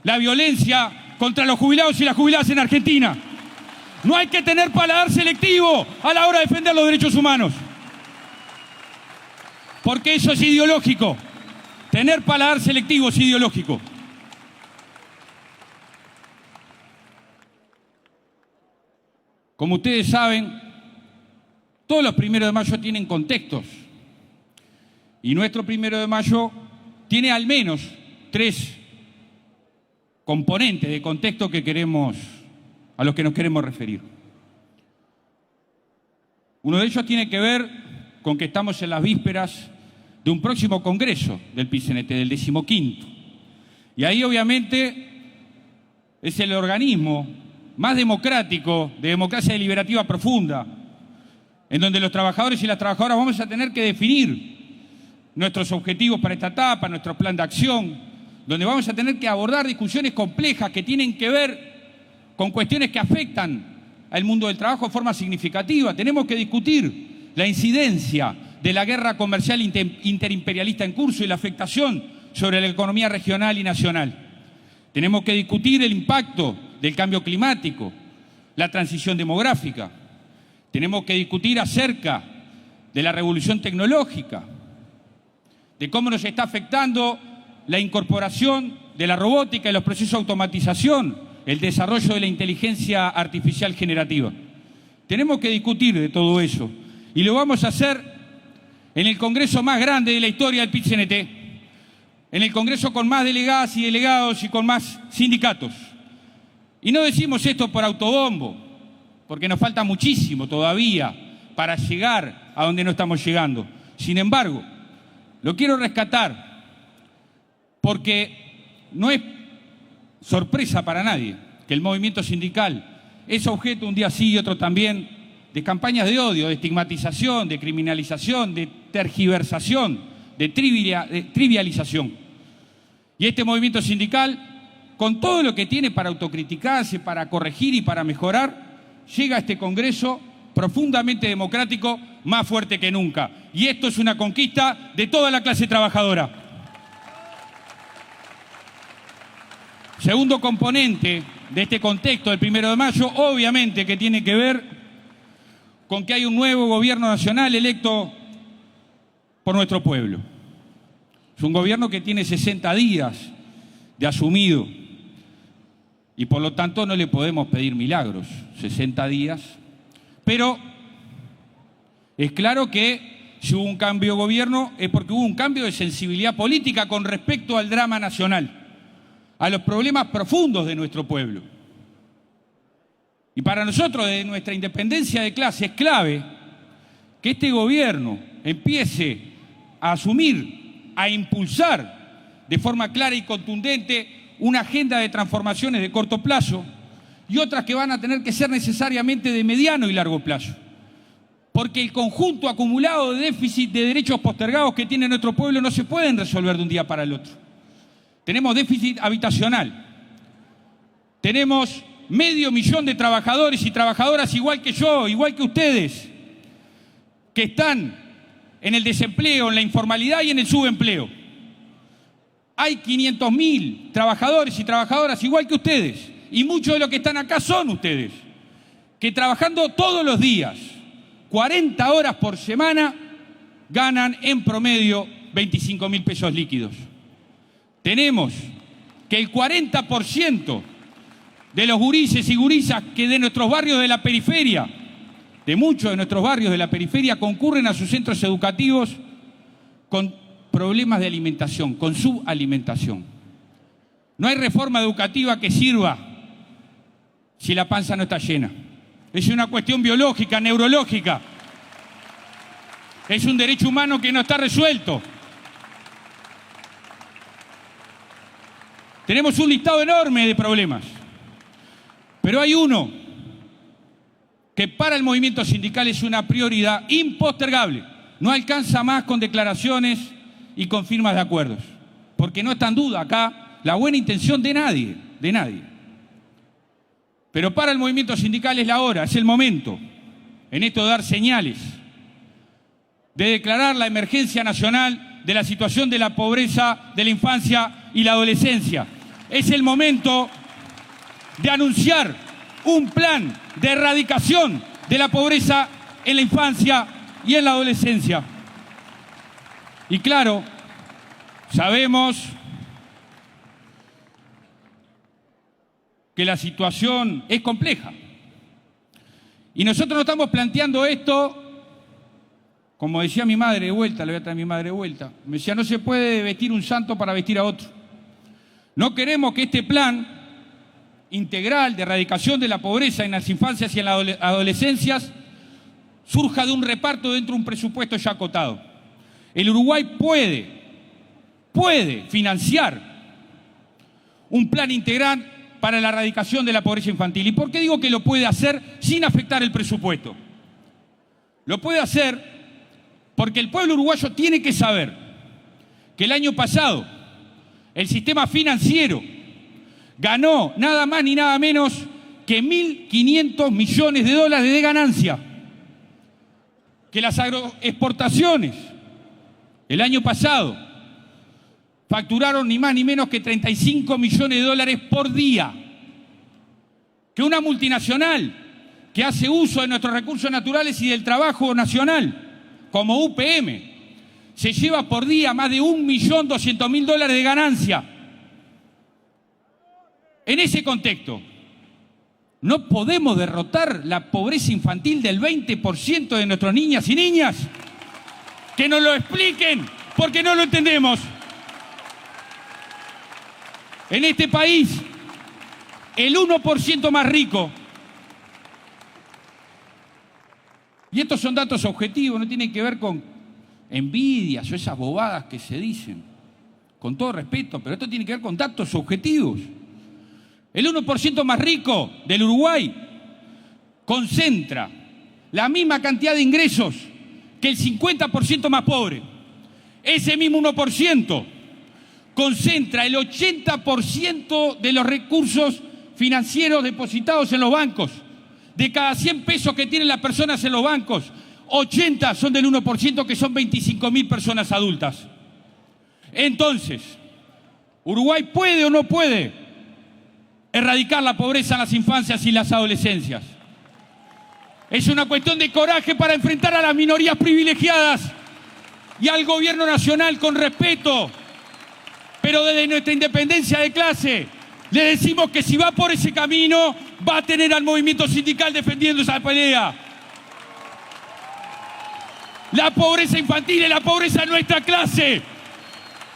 la violencia contra los jubilados y las jubiladas en Argentina. No hay que tener paladar selectivo a la hora de defender los derechos humanos, porque eso es ideológico. Tener paladar selectivo es ideológico. Como ustedes saben, todos los 1 de mayo tienen contextos. Y nuestro 1 de mayo tiene al menos 3 componentes de contexto a los que nos queremos referir. Uno de ellos tiene que ver con que estamos en las vísperas de un próximo congreso del PIT-CNT, del 15º. Y ahí obviamente es el organismo más democrático, de democracia deliberativa profunda, en donde los trabajadores y las trabajadoras vamos a tener que definir nuestros objetivos para esta etapa, nuestro plan de acción, donde vamos a tener que abordar discusiones complejas que tienen que ver con cuestiones que afectan al mundo del trabajo de forma significativa. Tenemos que discutir la incidencia de la guerra comercial interimperialista en curso y la afectación sobre la economía regional y nacional. Tenemos que discutir el impacto del cambio climático, la transición demográfica. Tenemos que discutir acerca de la revolución tecnológica, de cómo nos está afectando la incorporación de la robótica y los procesos de automatización, el desarrollo de la inteligencia artificial generativa. Tenemos que discutir de todo eso y lo vamos a hacer en el congreso más grande de la historia del PIT-CNT, en el congreso con más delegadas y delegados y con más sindicatos. Y no decimos esto por autobombo, porque nos falta muchísimo todavía para llegar a donde no estamos llegando. Sin embargo, lo quiero rescatar porque no es sorpresa para nadie que el movimiento sindical es objeto un día sí y otro también de campañas de odio, de estigmatización, de criminalización, de tergiversación, de trivialización. Y este movimiento sindical, con todo lo que tiene para autocriticarse, para corregir y para mejorar, llega a este Congreso profundamente democrático, más fuerte que nunca. Y esto es una conquista de toda la clase trabajadora. Segundo componente de este contexto del 1 de mayo, obviamente que tiene que ver con que hay un nuevo gobierno nacional electo por nuestro pueblo. Es un gobierno que tiene 60 días de asumido y por lo tanto no le podemos pedir milagros, 60 días. Pero es claro que Si hubo un cambio de gobierno es porque hubo un cambio de sensibilidad política con respecto al drama nacional, a los problemas profundos de nuestro pueblo. Y para nosotros, desde nuestra independencia de clase, es clave que este gobierno empiece a asumir, a impulsar de forma clara y contundente una agenda de transformaciones de corto plazo y otras que van a tener que ser necesariamente de mediano y largo plazo. Porque el conjunto acumulado de déficit de derechos postergados que tiene nuestro pueblo no se pueden resolver de un día para el otro. Tenemos déficit habitacional, tenemos 500.000 de trabajadores y trabajadoras igual que yo, igual que ustedes, que están en el desempleo, en la informalidad y en el subempleo. Hay 500.000 trabajadores y trabajadoras igual que ustedes, y muchos de los que están acá son ustedes, que trabajando todos los días, 40 horas por semana, ganan en promedio 25.000 pesos líquidos. Tenemos que el 40% de los gurises y gurisas que de nuestros barrios de la periferia, de muchos de nuestros barrios de la periferia, concurren a sus centros educativos con problemas de alimentación, con subalimentación. No hay reforma educativa que sirva si la panza no está llena. Es una cuestión biológica, neurológica. Es un derecho humano que no está resuelto. Tenemos un listado enorme de problemas, pero hay uno que para el movimiento sindical es una prioridad impostergable. No alcanza más con declaraciones y con firmas de acuerdos, porque no está en duda acá la buena intención de nadie, de nadie. Pero para el movimiento sindical es la hora, es el momento, en esto de dar señales, de declarar la emergencia nacional de la situación de la pobreza de la infancia y la adolescencia. Es el momento de anunciar un plan de erradicación de la pobreza en la infancia y en la adolescencia. Y claro, sabemos que la situación es compleja. Y nosotros no estamos planteando esto, como decía mi madre de vuelta, le voy a traer a mi madre de vuelta, me decía, no se puede vestir un santo para vestir a otro. No queremos que este plan integral de erradicación de la pobreza en las infancias y en las adolescencias surja de un reparto dentro de un presupuesto ya acotado. El Uruguay puede financiar un plan integral para la erradicación de la pobreza infantil. ¿Y por qué digo que lo puede hacer sin afectar el presupuesto? Lo puede hacer porque el pueblo uruguayo tiene que saber que el año pasado el sistema financiero ganó nada más ni nada menos que 1.500 millones de dólares de ganancia. Que las agroexportaciones el año pasado facturaron ni más ni menos que 35 millones de dólares por día. Que una multinacional que hace uso de nuestros recursos naturales y del trabajo nacional, como UPM, se lleva por día más de 1.200.000 dólares de ganancia. En ese contexto, no podemos derrotar la pobreza infantil del 20% de nuestras niñas y niñas. Que nos lo expliquen, porque no lo entendemos. En este país, el 1% más rico, y estos son datos objetivos, no tienen que ver con envidias o esas bobadas que se dicen, con todo respeto, pero esto tiene que ver con datos objetivos. El 1% más rico del Uruguay concentra la misma cantidad de ingresos que el 50% más pobre. Ese mismo 1% concentra el 80% de los recursos financieros depositados en los bancos. De cada 100 pesos que tienen las personas en los bancos, 80 son del 1%, que son 25.000 personas adultas. Entonces, ¿Uruguay puede o no puede erradicar la pobreza en las infancias y las adolescencias? Es una cuestión de coraje para enfrentar a las minorías privilegiadas y al gobierno nacional con respeto. Pero desde nuestra independencia de clase le decimos que si va por ese camino va a tener al movimiento sindical defendiendo esa pelea. La pobreza infantil es la pobreza de nuestra clase.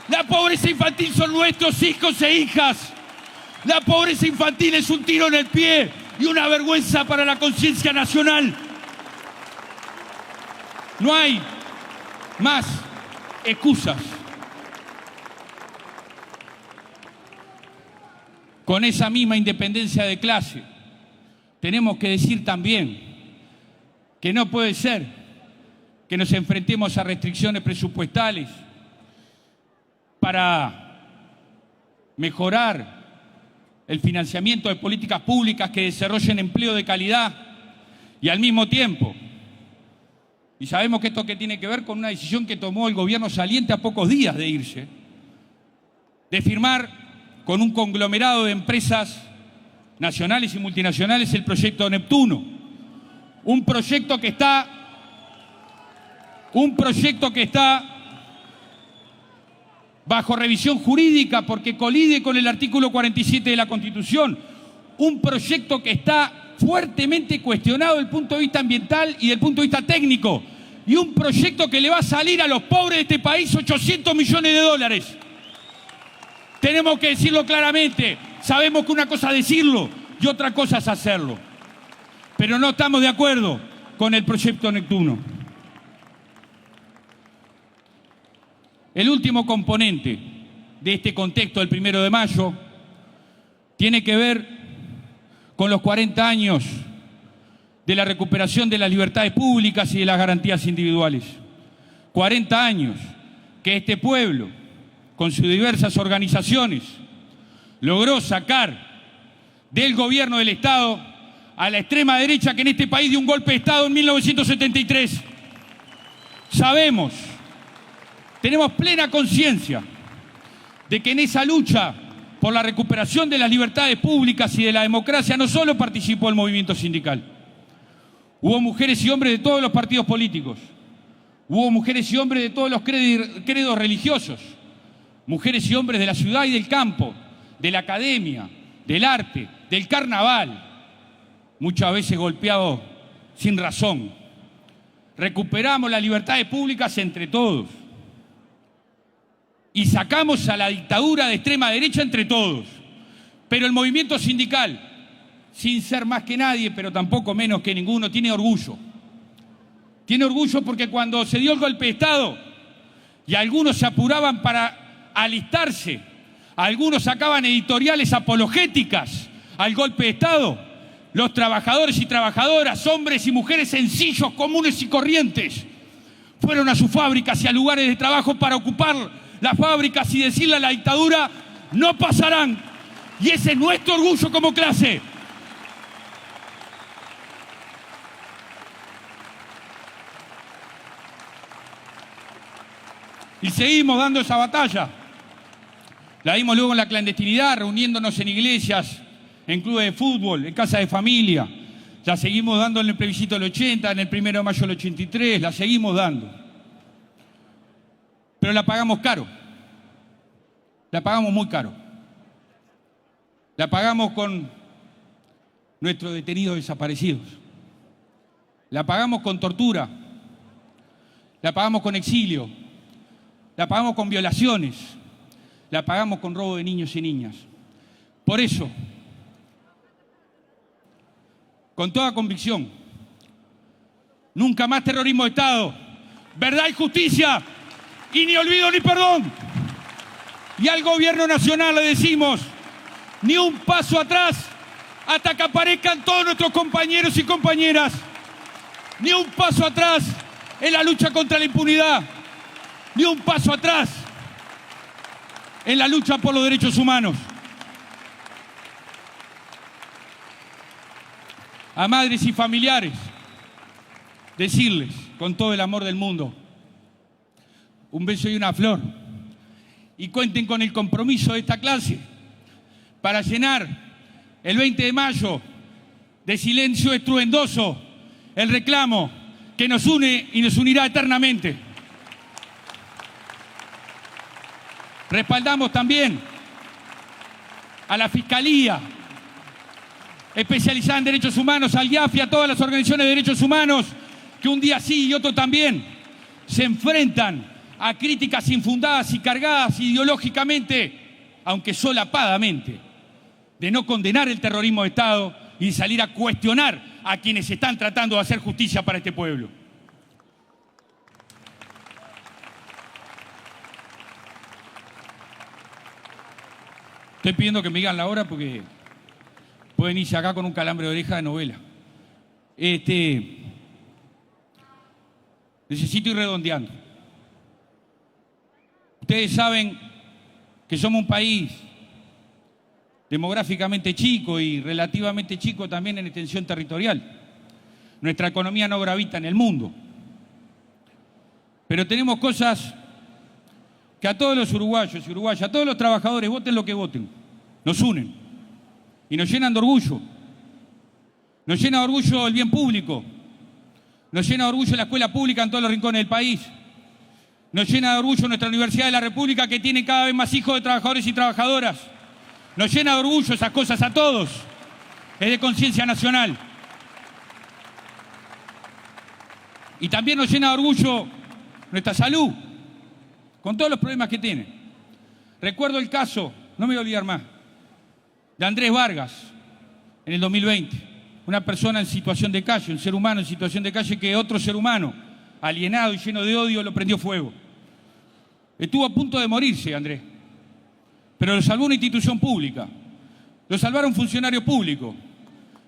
La pobreza infantil son nuestros hijos e hijas. La pobreza infantil es un tiro en el pie y una vergüenza para la conciencia nacional. No hay más excusas. Con esa misma independencia de clase, tenemos que decir también que no puede ser que nos enfrentemos a restricciones presupuestales para mejorar el financiamiento de políticas públicas que desarrollen empleo de calidad y al mismo tiempo. Y sabemos que esto que tiene que ver con una decisión que tomó el gobierno saliente a pocos días de irse, de firmar con un conglomerado de empresas nacionales y multinacionales el proyecto Neptuno. Un proyecto que está bajo revisión jurídica porque colide con el artículo 47 de la Constitución. Un proyecto que está fuertemente cuestionado desde el punto de vista ambiental y desde el punto de vista técnico. Y un proyecto que le va a salir a los pobres de este país 800 millones de dólares. Tenemos que decirlo claramente. Sabemos que una cosa es decirlo y otra cosa es hacerlo. Pero no estamos de acuerdo con el proyecto Neptuno. El último componente de este contexto del 1 de mayo tiene que ver con los 40 años de la recuperación de las libertades públicas y de las garantías individuales. 40 años que este pueblo, con sus diversas organizaciones, logró sacar del gobierno del Estado a la extrema derecha que en este país dio un golpe de Estado en 1973. Sabemos, tenemos plena conciencia de que en esa lucha por la recuperación de las libertades públicas y de la democracia no solo participó el movimiento sindical. Hubo mujeres y hombres de todos los partidos políticos. Hubo mujeres y hombres de todos los credos religiosos. Mujeres y hombres de la ciudad y del campo, de la academia, del arte, del carnaval, muchas veces golpeados sin razón. Recuperamos las libertades públicas entre todos y sacamos a la dictadura de extrema derecha entre todos. Pero el movimiento sindical, sin ser más que nadie, pero tampoco menos que ninguno, tiene orgullo. Tiene orgullo porque cuando se dio el golpe de Estado y algunos se apuraban para alistarse, algunos sacaban editoriales apologéticas al golpe de Estado, los trabajadores y trabajadoras, hombres y mujeres sencillos, comunes y corrientes, fueron a sus fábricas y a lugares de trabajo para ocupar las fábricas y decirle a la dictadura: no pasarán. Y ese es nuestro orgullo como clase. Y seguimos dando esa batalla. La dimos luego en la clandestinidad, reuniéndonos en iglesias, en clubes de fútbol, en casas de familia. La seguimos dando en el plebiscito del 80, en el 1 de mayo del 83, la seguimos dando. Pero la pagamos caro. La pagamos muy caro. La pagamos con nuestros detenidos desaparecidos. La pagamos con tortura. La pagamos con exilio. La pagamos con violaciones. La pagamos con robo de niños y niñas. Por eso, con toda convicción, nunca más terrorismo de Estado, verdad y justicia, y ni olvido ni perdón. Y al gobierno nacional le decimos: ni un paso atrás hasta que aparezcan todos nuestros compañeros y compañeras. Ni un paso atrás en la lucha contra la impunidad. Ni un paso atrás en la lucha por los derechos humanos. A madres y familiares, decirles con todo el amor del mundo: un beso y una flor. Y cuenten con el compromiso de esta clase para llenar el 20 de mayo de silencio estruendoso el reclamo que nos une y nos unirá eternamente. Respaldamos también a la Fiscalía especializada en derechos humanos, al IAF y a todas las organizaciones de derechos humanos que un día sí y otro también se enfrentan a críticas infundadas y cargadas ideológicamente, aunque solapadamente, de no condenar el terrorismo de Estado y salir a cuestionar a quienes están tratando de hacer justicia para este pueblo. Estoy pidiendo que me digan la hora porque pueden irse acá con un calambre de oreja de novela. Necesito ir redondeando. Ustedes saben que somos un país demográficamente chico y relativamente chico también en extensión territorial. Nuestra economía no gravita en el mundo. Pero tenemos cosas que a todos los uruguayos y uruguayas, a todos los trabajadores, voten lo que voten, nos unen y nos llenan de orgullo. Nos llena de orgullo el bien público, nos llena de orgullo la escuela pública en todos los rincones del país, nos llena de orgullo nuestra Universidad de la República, que tiene cada vez más hijos de trabajadores y trabajadoras. Nos llena de orgullo esas cosas a todos, es de conciencia nacional. Y también nos llena de orgullo nuestra salud, con todos los problemas que tiene. Recuerdo el caso, no me voy a olvidar más, de Andrés Vargas en el 2020. Una persona en situación de calle, un ser humano en situación de calle que otro ser humano, alienado y lleno de odio, lo prendió fuego. Estuvo a punto de morirse, Andrés, pero lo salvó una institución pública, lo salvaron funcionarios públicos,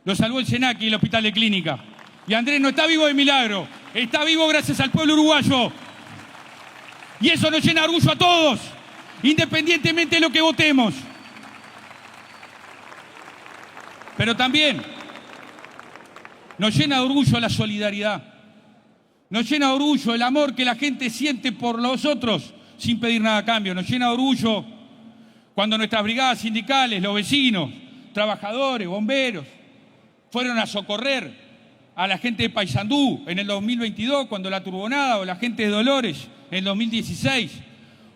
lo salvó el SENAC y el Hospital de Clínica. Y Andrés no está vivo de milagro, está vivo gracias al pueblo uruguayo. Y eso nos llena de orgullo a todos, independientemente de lo que votemos. Pero también nos llena de orgullo la solidaridad. Nos llena de orgullo el amor que la gente siente por los otros sin pedir nada a cambio. Nos llena de orgullo cuando nuestras brigadas sindicales, los vecinos, trabajadores, bomberos, fueron a socorrer a la gente de Paysandú en el 2022, cuando la Turbonada, o la gente de Dolores en el 2016,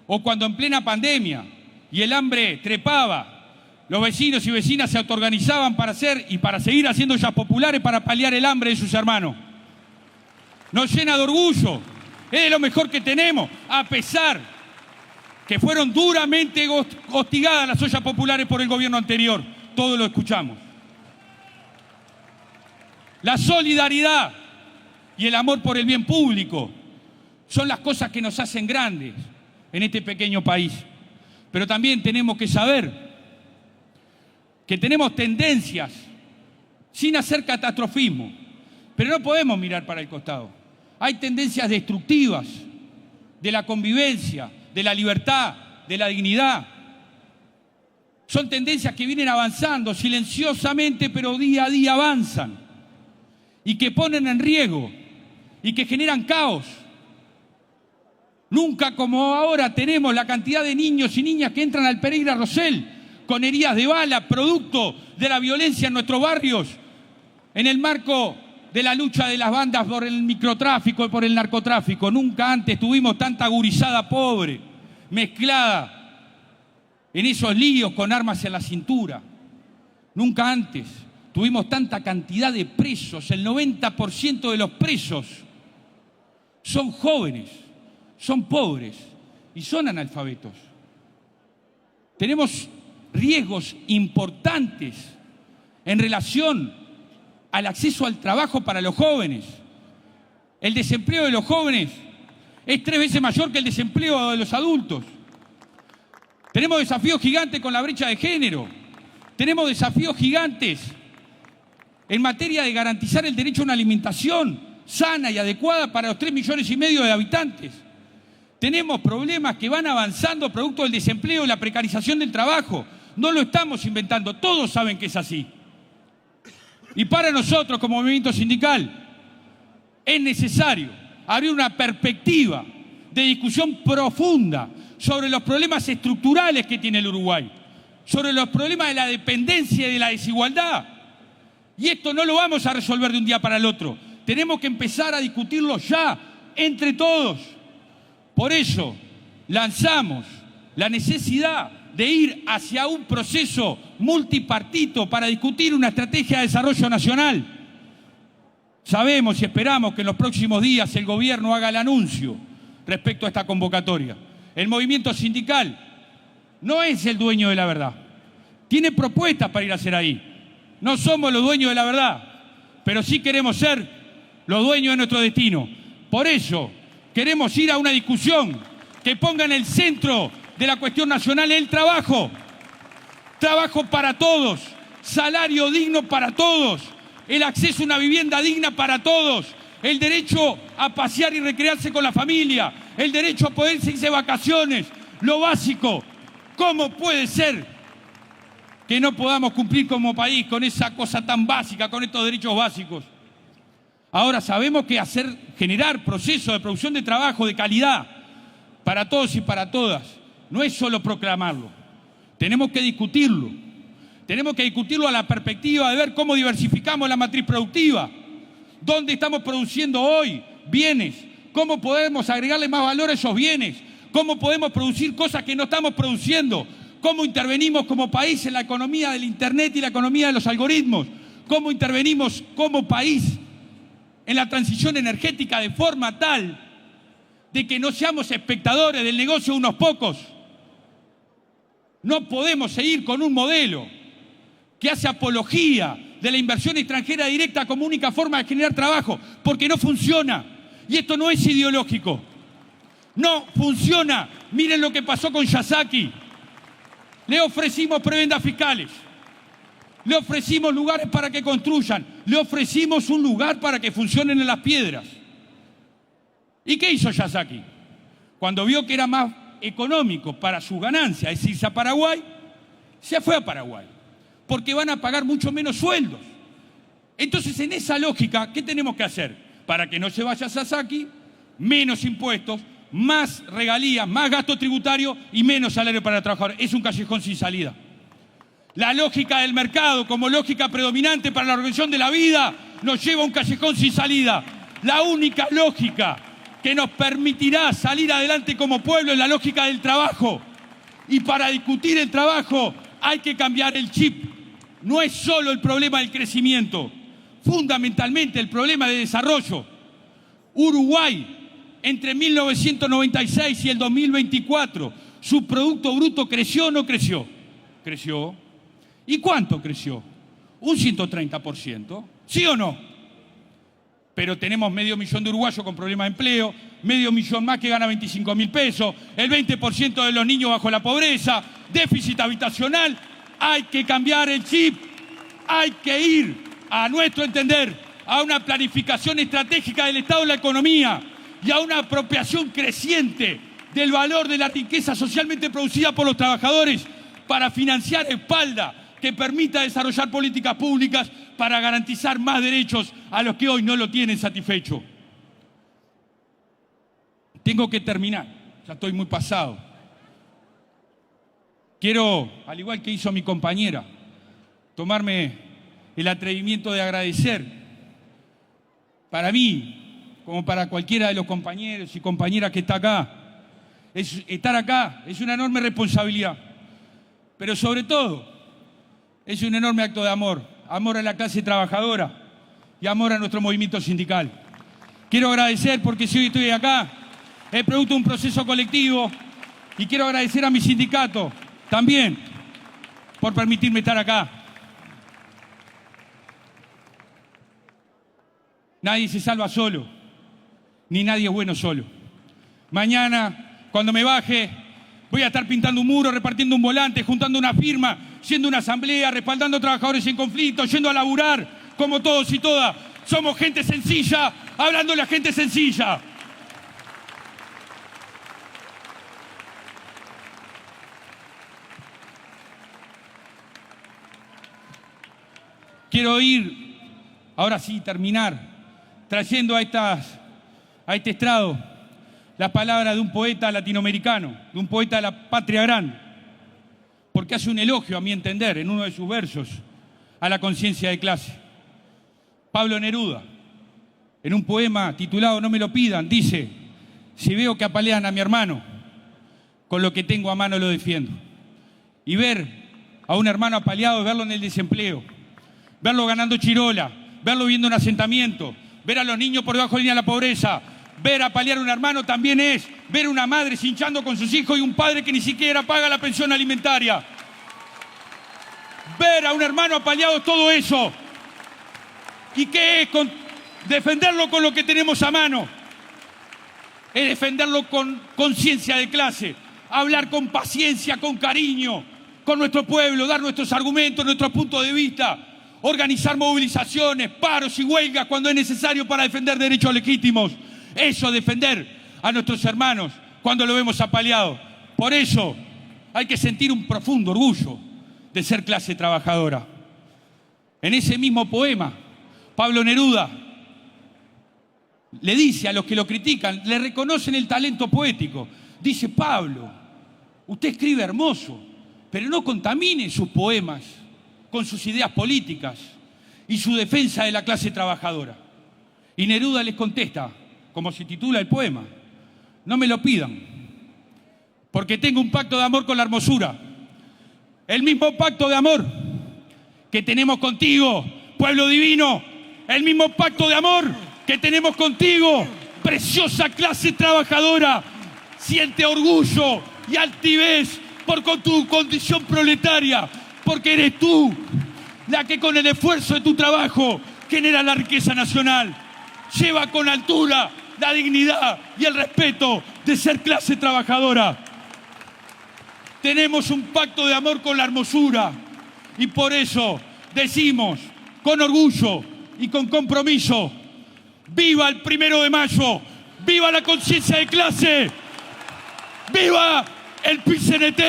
o cuando en plena pandemia y el hambre trepaba, los vecinos y vecinas se autoorganizaban para hacer y para seguir haciendo ollas populares para paliar el hambre de sus hermanos. Nos llena de orgullo, es de lo mejor que tenemos, a pesar que fueron duramente hostigadas las ollas populares por el gobierno anterior. Todo lo escuchamos. La solidaridad y el amor por el bien público son las cosas que nos hacen grandes en este pequeño país. Pero también tenemos que saber que tenemos tendencias, sin hacer catastrofismo, pero no podemos mirar para el costado. Hay tendencias destructivas de la convivencia, de la libertad, de la dignidad. Son tendencias que vienen avanzando silenciosamente, pero día a día avanzan, y que ponen en riesgo y que generan caos. Nunca como ahora tenemos la cantidad de niños y niñas que entran al Pereira Rosell con heridas de bala, producto de la violencia en nuestros barrios, en el marco de la lucha de las bandas por el microtráfico y por el narcotráfico. Nunca antes tuvimos tanta gurizada pobre, mezclada en esos líos con armas en la cintura. Nunca antes tuvimos tanta cantidad de presos. El 90% de los presos son jóvenes, son pobres y son analfabetos. Tenemos riesgos importantes en relación al acceso al trabajo para los jóvenes. El desempleo de los jóvenes es 3 veces mayor que el desempleo de los adultos. Tenemos desafíos gigantes con la brecha de género. Tenemos desafíos gigantes en materia de garantizar el derecho a una alimentación sana y adecuada para los 3,5 millones de habitantes. Tenemos problemas que van avanzando producto del desempleo y la precarización del trabajo. No lo estamos inventando, todos saben que es así. Y para nosotros, como movimiento sindical, es necesario abrir una perspectiva de discusión profunda sobre los problemas estructurales que tiene el Uruguay, sobre los problemas de la dependencia y de la desigualdad. Y esto no lo vamos a resolver de un día para el otro. Tenemos que empezar a discutirlo ya, entre todos. Por eso lanzamos la necesidad de ir hacia un proceso multipartito para discutir una estrategia de desarrollo nacional. Sabemos y esperamos que en los próximos días el gobierno haga el anuncio respecto a esta convocatoria. El movimiento sindical no es el dueño de la verdad. Tiene propuestas para ir a hacer ahí. No somos los dueños de la verdad, pero sí queremos ser los dueños de nuestro destino. Por eso queremos ir a una discusión que ponga en el centro de la cuestión nacional el trabajo. Trabajo para todos, salario digno para todos, el acceso a una vivienda digna para todos, el derecho a pasear y recrearse con la familia, el derecho a poder irse de vacaciones, lo básico. ¿Cómo puede ser que no podamos cumplir como país con esa cosa tan básica, con estos derechos básicos? Ahora sabemos que generar procesos de producción de trabajo de calidad para todos y para todas no es solo proclamarlo. Tenemos que discutirlo. Tenemos que discutirlo a la perspectiva de ver cómo diversificamos la matriz productiva. ¿Dónde estamos produciendo hoy bienes? ¿Cómo podemos agregarle más valor a esos bienes? ¿Cómo podemos producir cosas que no estamos produciendo? ¿Cómo intervenimos como país en la economía del Internet y la economía de los algoritmos? ¿Cómo intervenimos como país en la transición energética de forma tal de que no seamos espectadores del negocio de unos pocos? No podemos seguir con un modelo que hace apología de la inversión extranjera directa como única forma de generar trabajo, porque no funciona. Y esto no es ideológico. No funciona. Miren lo que pasó con Yasaki. Le ofrecimos prebendas fiscales. Le ofrecimos lugares para que construyan. Le ofrecimos un lugar para que funcionen en las piedras. ¿Y qué hizo Yasaki? Cuando vio que era más económico para su ganancia es irse a Paraguay, se fue a Paraguay, porque van a pagar mucho menos sueldos. Entonces, en esa lógica, ¿qué tenemos que hacer? Para que no se vaya a Yasaki, menos impuestos, más regalías, más gasto tributario y menos salario para el trabajador. Es un callejón sin salida. La lógica del mercado como lógica predominante para la organización de la vida nos lleva a un callejón sin salida. La única lógica que nos permitirá salir adelante como pueblo es la lógica del trabajo. Y para discutir el trabajo hay que cambiar el chip. No es solo el problema del crecimiento, fundamentalmente el problema de desarrollo. Uruguay, entre 1996 y el 2024, ¿su Producto Bruto creció o no creció? Creció. ¿Y cuánto creció? Un 130%. ¿Sí o no? Pero tenemos 500.000 de uruguayos con problemas de empleo, 500.000 más que gana 25.000 pesos, el 20% de los niños bajo la pobreza, déficit habitacional. Hay que cambiar el chip. Hay que ir, a nuestro entender, a una planificación estratégica del Estado de la economía y a una apropiación creciente del valor de la riqueza socialmente producida por los trabajadores para financiar espalda que permita desarrollar políticas públicas para garantizar más derechos a los que hoy no lo tienen satisfecho. Tengo que terminar, ya estoy muy pasado. Quiero, al igual que hizo mi compañera, tomarme el atrevimiento de agradecer, para mí, como para cualquiera de los compañeros y compañeras que está acá, estar acá es una enorme responsabilidad, pero sobre todo es un enorme acto de amor, amor a la clase trabajadora y amor a nuestro movimiento sindical. Quiero agradecer porque si hoy estoy acá es producto de un proceso colectivo y quiero agradecer a mi sindicato también por permitirme estar acá. Nadie se salva solo, ni nadie es bueno solo. Mañana, cuando me baje, voy a estar pintando un muro, repartiendo un volante, juntando una firma, yendo a una asamblea, respaldando a trabajadores en conflicto, yendo a laburar, como todos y todas. Somos gente sencilla, hablando de la gente sencilla. Quiero ir, ahora sí, terminar, trayendo a este estrado las palabras de un poeta latinoamericano, de un poeta de la patria grande, porque hace un elogio, a mi entender, en uno de sus versos, a la conciencia de clase. Pablo Neruda, en un poema titulado No me lo pidan, dice: si veo que apalean a mi hermano, con lo que tengo a mano lo defiendo. Y ver a un hermano apaleado es verlo en el desempleo, verlo ganando chirola, verlo viviendo en asentamiento, ver a los niños por debajo de la línea de la pobreza, Ver apalear a un hermano también es ver una madre cinchando con sus hijos y un padre que ni siquiera paga la pensión alimentaria. Ver a un hermano apaleado es todo eso. ¿Y qué es? Defenderlo con lo que tenemos a mano. Es defenderlo con conciencia de clase. Hablar con paciencia, con cariño, con nuestro pueblo, dar nuestros argumentos, nuestros puntos de vista. Organizar movilizaciones, paros y huelgas cuando es necesario para defender derechos legítimos. Eso, defender a nuestros hermanos cuando lo vemos apaleado. Por eso hay que sentir un profundo orgullo de ser clase trabajadora. En ese mismo poema, Pablo Neruda le dice a los que lo critican, le reconocen el talento poético. Dice: Pablo, usted escribe hermoso, pero no contamine sus poemas con sus ideas políticas y su defensa de la clase trabajadora. Y Neruda les contesta, como se titula el poema: no me lo pidan, porque tengo un pacto de amor con la hermosura. El mismo pacto de amor que tenemos contigo, pueblo divino. El mismo pacto de amor que tenemos contigo, preciosa clase trabajadora. Siente orgullo y altivez por tu condición proletaria, porque eres tú la que con el esfuerzo de tu trabajo genera la riqueza nacional. Lleva con altura la dignidad y el respeto de ser clase trabajadora. Tenemos un pacto de amor con la hermosura y por eso decimos con orgullo y con compromiso: ¡viva el 1 de mayo! ¡Viva la conciencia de clase! ¡Viva el PIT-CNT!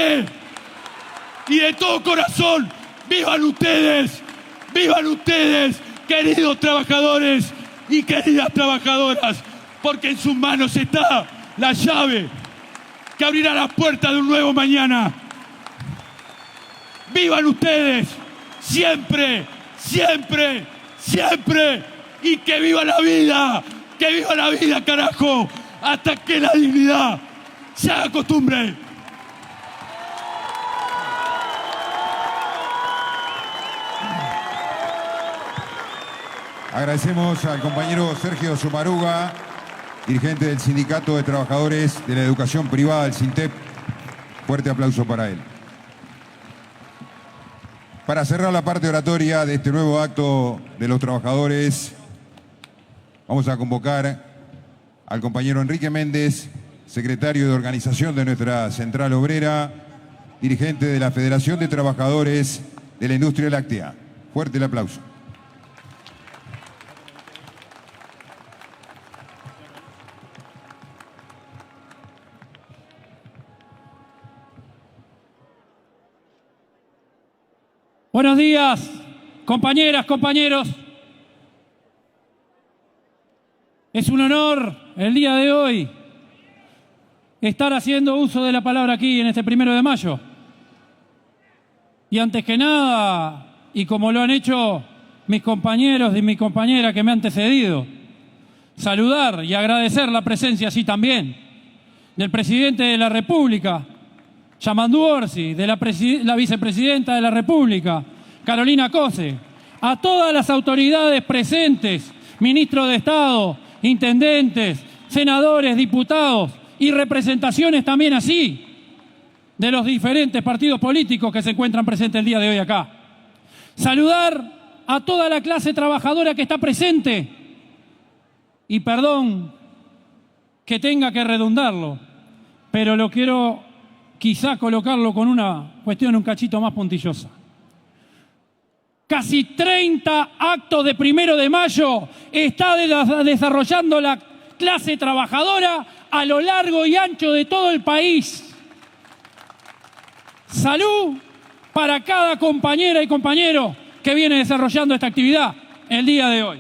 Y de todo corazón, ¡vivan ustedes! ¡Vivan ustedes, queridos trabajadores y queridas trabajadoras! Porque en sus manos está la llave que abrirá las puertas de un nuevo mañana. ¡Vivan ustedes! ¡Siempre, siempre, siempre! ¡Y que viva la vida! ¡Que viva la vida, carajo! Hasta que la dignidad se haga costumbre. Agradecemos al compañero Sergio Somaruga, dirigente del Sindicato de Trabajadores de la Educación Privada, el SINTEP. Fuerte aplauso para él. Para cerrar la parte oratoria de este nuevo acto de los trabajadores, vamos a convocar al compañero Enrique Méndez, secretario de organización de nuestra Central Obrera, dirigente de la Federación de Trabajadores de la Industria Láctea. Fuerte el aplauso. Buenos días, compañeras, compañeros. Es un honor el día de hoy estar haciendo uso de la palabra aquí en este 1 de mayo. Y antes que nada, y como lo han hecho mis compañeros y mi compañera que me han antecedido, saludar y agradecer la presencia así también del presidente de la República, Yamandu Orsi, de la vicepresidenta de la República, Carolina Cose, a todas las autoridades presentes, ministros de Estado, intendentes, senadores, diputados y representaciones también así de los diferentes partidos políticos que se encuentran presentes el día de hoy acá. Saludar a toda la clase trabajadora que está presente y perdón que tenga que redundarlo, pero lo quiero quizá colocarlo con una cuestión un cachito más puntillosa. Casi 30 actos de 1 de mayo está desarrollando la clase trabajadora a lo largo y ancho de todo el país. Salud para cada compañera y compañero que viene desarrollando esta actividad el día de hoy.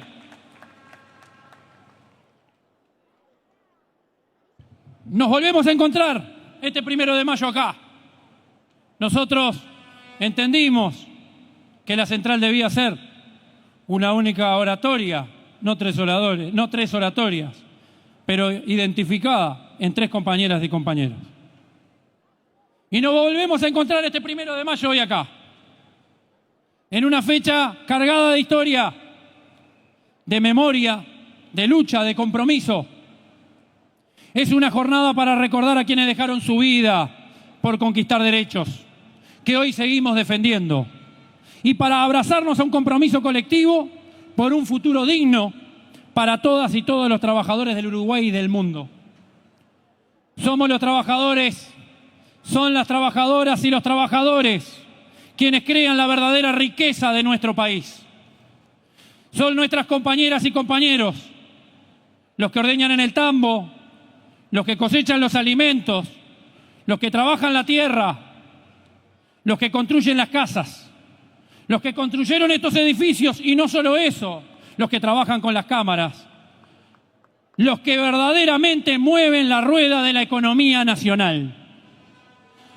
Nos volvemos a encontrar este 1 de mayo acá. Nosotros entendimos que la central debía ser una única oratoria, no tres oratorias, pero identificada en 3 compañeras y compañeros. Y nos volvemos a encontrar este 1 de mayo hoy acá, en una fecha cargada de historia, de memoria, de lucha, de compromiso, Es una jornada para recordar a quienes dejaron su vida por conquistar derechos, que hoy seguimos defendiendo, y para abrazarnos a un compromiso colectivo por un futuro digno para todas y todos los trabajadores del Uruguay y del mundo. Somos los trabajadores, son las trabajadoras y los trabajadores quienes crean la verdadera riqueza de nuestro país. Son nuestras compañeras y compañeros los que ordeñan en el tambo, los que cosechan los alimentos, los que trabajan la tierra, los que construyen las casas, los que construyeron estos edificios y no solo eso, los que trabajan con las cámaras, los que verdaderamente mueven la rueda de la economía nacional.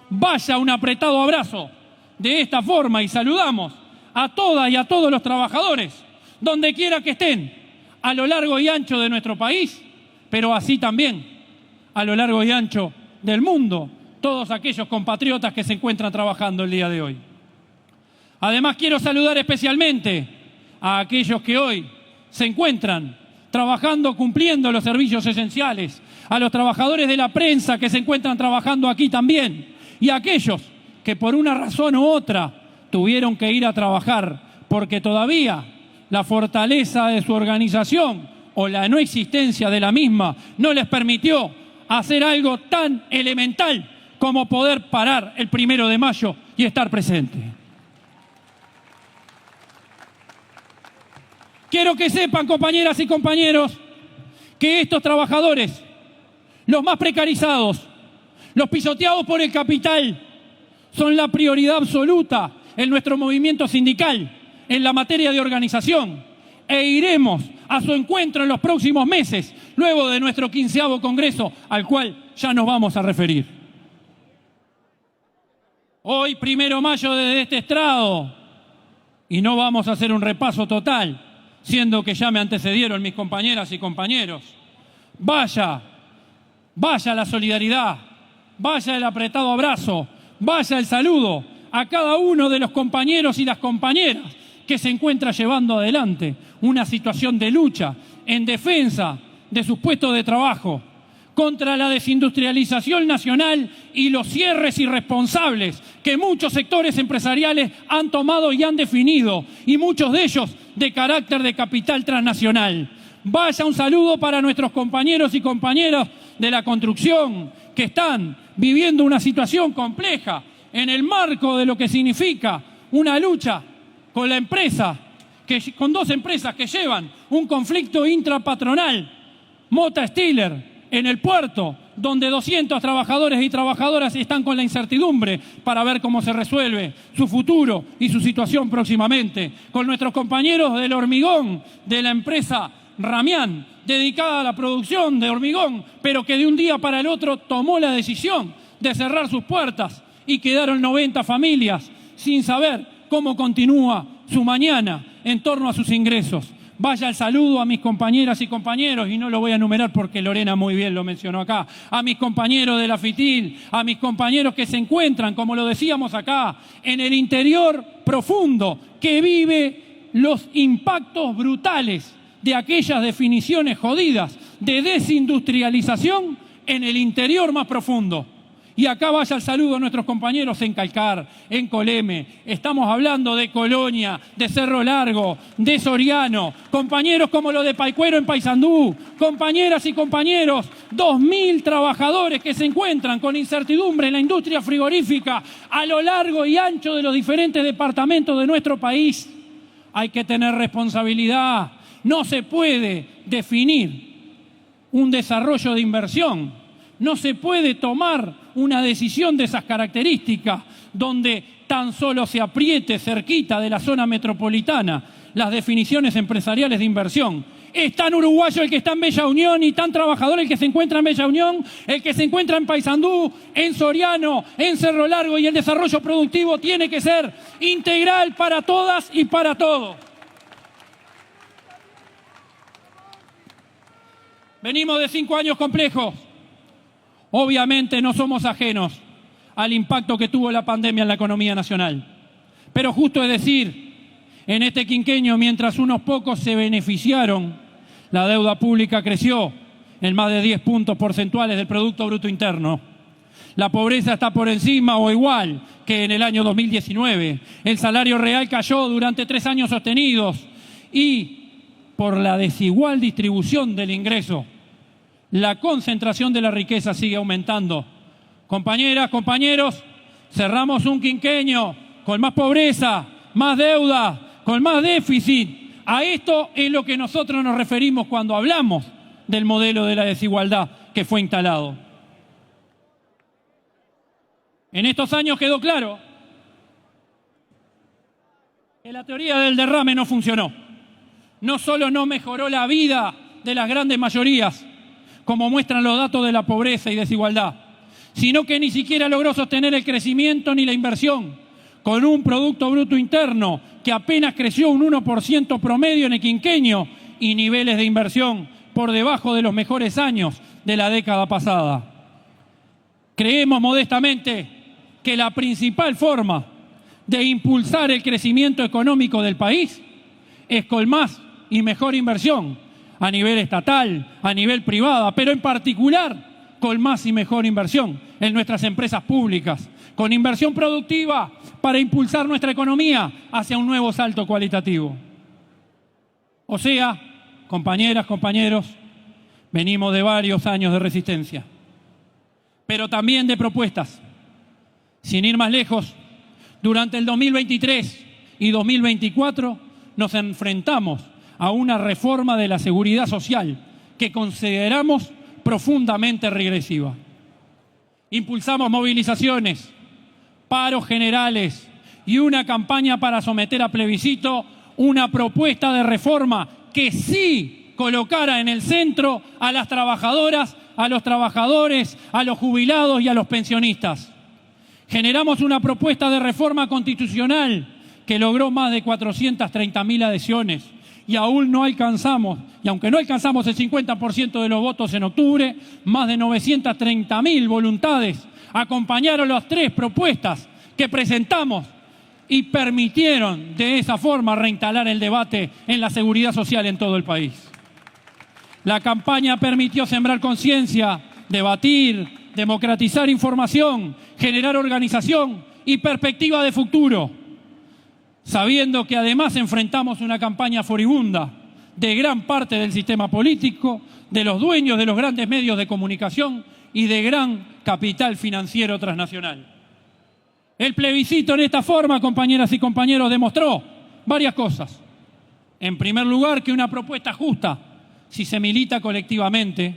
Vaya un apretado abrazo de esta forma y saludamos a todas y a todos los trabajadores, donde quiera que estén, a lo largo y ancho de nuestro país, pero así también a lo largo y ancho del mundo, todos aquellos compatriotas que se encuentran trabajando el día de hoy. Además, quiero saludar especialmente a aquellos que hoy se encuentran trabajando, cumpliendo los servicios esenciales, a los trabajadores de la prensa que se encuentran trabajando aquí también, y a aquellos que por una razón u otra tuvieron que ir a trabajar porque todavía la fortaleza de su organización o la no existencia de la misma no les permitió hacer algo tan elemental como poder parar el 1 de mayo y estar presente. Quiero que sepan, compañeras y compañeros, que estos trabajadores, los más precarizados, los pisoteados por el capital, son la prioridad absoluta en nuestro movimiento sindical, en la materia de organización, e iremos a su encuentro en los próximos meses, luego de nuestro 15º Congreso, al cual ya nos vamos a referir. Hoy, 1 de mayo, desde este estrado, y no vamos a hacer un repaso total, siendo que ya me antecedieron mis compañeras y compañeros, vaya la solidaridad, vaya el apretado abrazo, vaya el saludo a cada uno de los compañeros y las compañeras que se encuentra llevando adelante una situación de lucha en defensa de sus puestos de trabajo, contra la desindustrialización nacional y los cierres irresponsables que muchos sectores empresariales han tomado y han definido, y muchos de ellos de carácter de capital transnacional. Vaya un saludo para nuestros compañeros y compañeras de la construcción que están viviendo una situación compleja en el marco de lo que significa una lucha con la empresa, con dos empresas que llevan un conflicto intrapatronal, Mota Stiller, en el puerto, donde 200 trabajadores y trabajadoras están con la incertidumbre para ver cómo se resuelve su futuro y su situación próximamente. Con nuestros compañeros del hormigón, de la empresa Ramián, dedicada a la producción de hormigón, pero que de un día para el otro tomó la decisión de cerrar sus puertas y quedaron 90 familias sin saber cómo continúa su mañana en torno a sus ingresos. Vaya el saludo a mis compañeras y compañeros, y no lo voy a enumerar porque Lorena muy bien lo mencionó acá, a mis compañeros de la FITIL, a mis compañeros que se encuentran, como lo decíamos acá, en el interior profundo, que vive los impactos brutales de aquellas definiciones jodidas de desindustrialización en el interior más profundo. Y acá vaya el saludo a nuestros compañeros en Calcar, en Coleme. Estamos hablando de Colonia, de Cerro Largo, de Soriano. Compañeros como los de Paicuero en Paysandú. Compañeras y compañeros, 2.000 trabajadores que se encuentran con incertidumbre en la industria frigorífica a lo largo y ancho de los diferentes departamentos de nuestro país. Hay que tener responsabilidad. No se puede definir un desarrollo de inversión. No se puede tomar una decisión de esas características donde tan solo se apriete cerquita de la zona metropolitana las definiciones empresariales de inversión. Es tan uruguayo el que está en Bella Unión y tan trabajador el que se encuentra en Bella Unión, el que se encuentra en Paysandú, en Soriano, en Cerro Largo, y el desarrollo productivo tiene que ser integral para todas y para todos. Venimos de 5 años complejos. Obviamente no somos ajenos al impacto que tuvo la pandemia en la economía nacional. Pero justo es decir, en este quinquenio, mientras unos pocos se beneficiaron, la deuda pública creció en más de 10 puntos porcentuales del Producto Bruto Interno. La pobreza está por encima o igual que en el año 2019. El salario real cayó durante 3 años sostenidos y por la desigual distribución del ingreso, la concentración de la riqueza sigue aumentando. Compañeras, compañeros, cerramos un quinquenio con más pobreza, más deuda, con más déficit. A esto es lo que nosotros nos referimos cuando hablamos del modelo de la desigualdad que fue instalado. En estos años quedó claro que la teoría del derrame no funcionó. No solo no mejoró la vida de las grandes mayorías, como muestran los datos de la pobreza y desigualdad, sino que ni siquiera logró sostener el crecimiento ni la inversión, con un Producto Bruto Interno que apenas creció un 1% promedio en el quinquenio y niveles de inversión por debajo de los mejores años de la década pasada. Creemos modestamente que la principal forma de impulsar el crecimiento económico del país es con más y mejor inversión a nivel estatal, a nivel privada, pero en particular con más y mejor inversión en nuestras empresas públicas, con inversión productiva para impulsar nuestra economía hacia un nuevo salto cualitativo. O sea, compañeras, compañeros, venimos de varios años de resistencia, pero también de propuestas. Sin ir más lejos, durante el 2023 y 2024 nos enfrentamos a una reforma de la seguridad social que consideramos profundamente regresiva. Impulsamos movilizaciones, paros generales y una campaña para someter a plebiscito una propuesta de reforma que sí colocara en el centro a las trabajadoras, a los trabajadores, a los jubilados y a los pensionistas. Generamos una propuesta de reforma constitucional que logró más de 430.000 adhesiones y aún no alcanzamos, y aunque no alcanzamos el 50% de los votos en octubre, más de 930.000 voluntades acompañaron las 3 propuestas que presentamos y permitieron de esa forma reinstalar el debate en la seguridad social en todo el país. La campaña permitió sembrar conciencia, debatir, democratizar información, generar organización y perspectiva de futuro, sabiendo que además enfrentamos una campaña furibunda de gran parte del sistema político, de los dueños de los grandes medios de comunicación y de gran capital financiero transnacional. El plebiscito en esta forma, compañeras y compañeros, demostró varias cosas. En primer lugar, que una propuesta justa, si se milita colectivamente,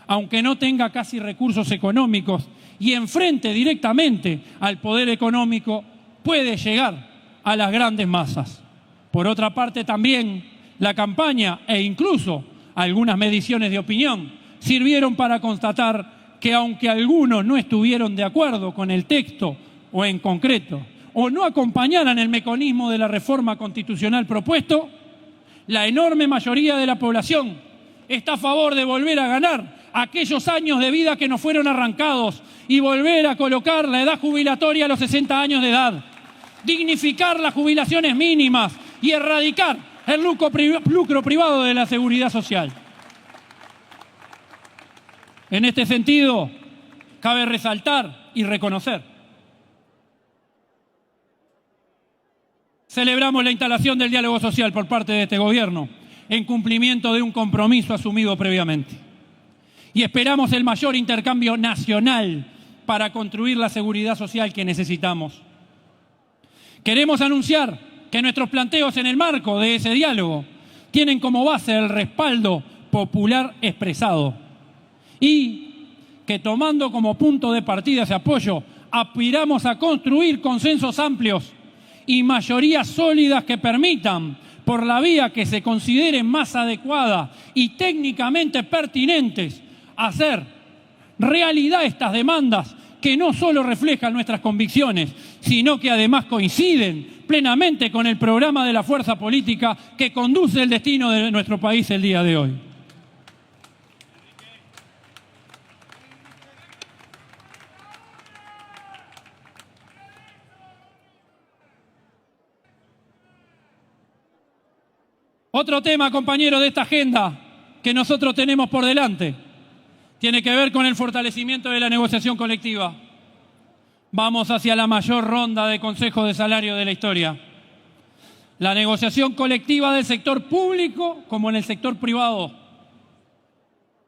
aunque no tenga casi recursos económicos y enfrente directamente al poder económico, puede llegar a las grandes masas. Por otra parte, también la campaña e incluso algunas mediciones de opinión sirvieron para constatar que aunque algunos no estuvieron de acuerdo con el texto o en concreto, o no acompañaran el mecanismo de la reforma constitucional propuesto, la enorme mayoría de la población está a favor de volver a ganar aquellos años de vida que nos fueron arrancados y volver a colocar la edad jubilatoria a los 60 años de edad, dignificar las jubilaciones mínimas y erradicar el lucro privado de la seguridad social. En este sentido, cabe resaltar y reconocer. Celebramos la instalación del diálogo social por parte de este gobierno, en cumplimiento de un compromiso asumido previamente. Y esperamos el mayor intercambio nacional para construir la seguridad social que necesitamos. Queremos anunciar que nuestros planteos en el marco de ese diálogo tienen como base el respaldo popular expresado y que, tomando como punto de partida ese apoyo, aspiramos a construir consensos amplios y mayorías sólidas que permitan, por la vía que se considere más adecuada y técnicamente pertinentes, hacer realidad estas demandas que no solo reflejan nuestras convicciones, sino que además coinciden plenamente con el programa de la fuerza política que conduce el destino de nuestro país el día de hoy. Otro tema, compañero, de esta agenda que nosotros tenemos por delante tiene que ver con el fortalecimiento de la negociación colectiva. Vamos hacia la mayor ronda de consejos de salario de la historia. La negociación colectiva del sector público como en el sector privado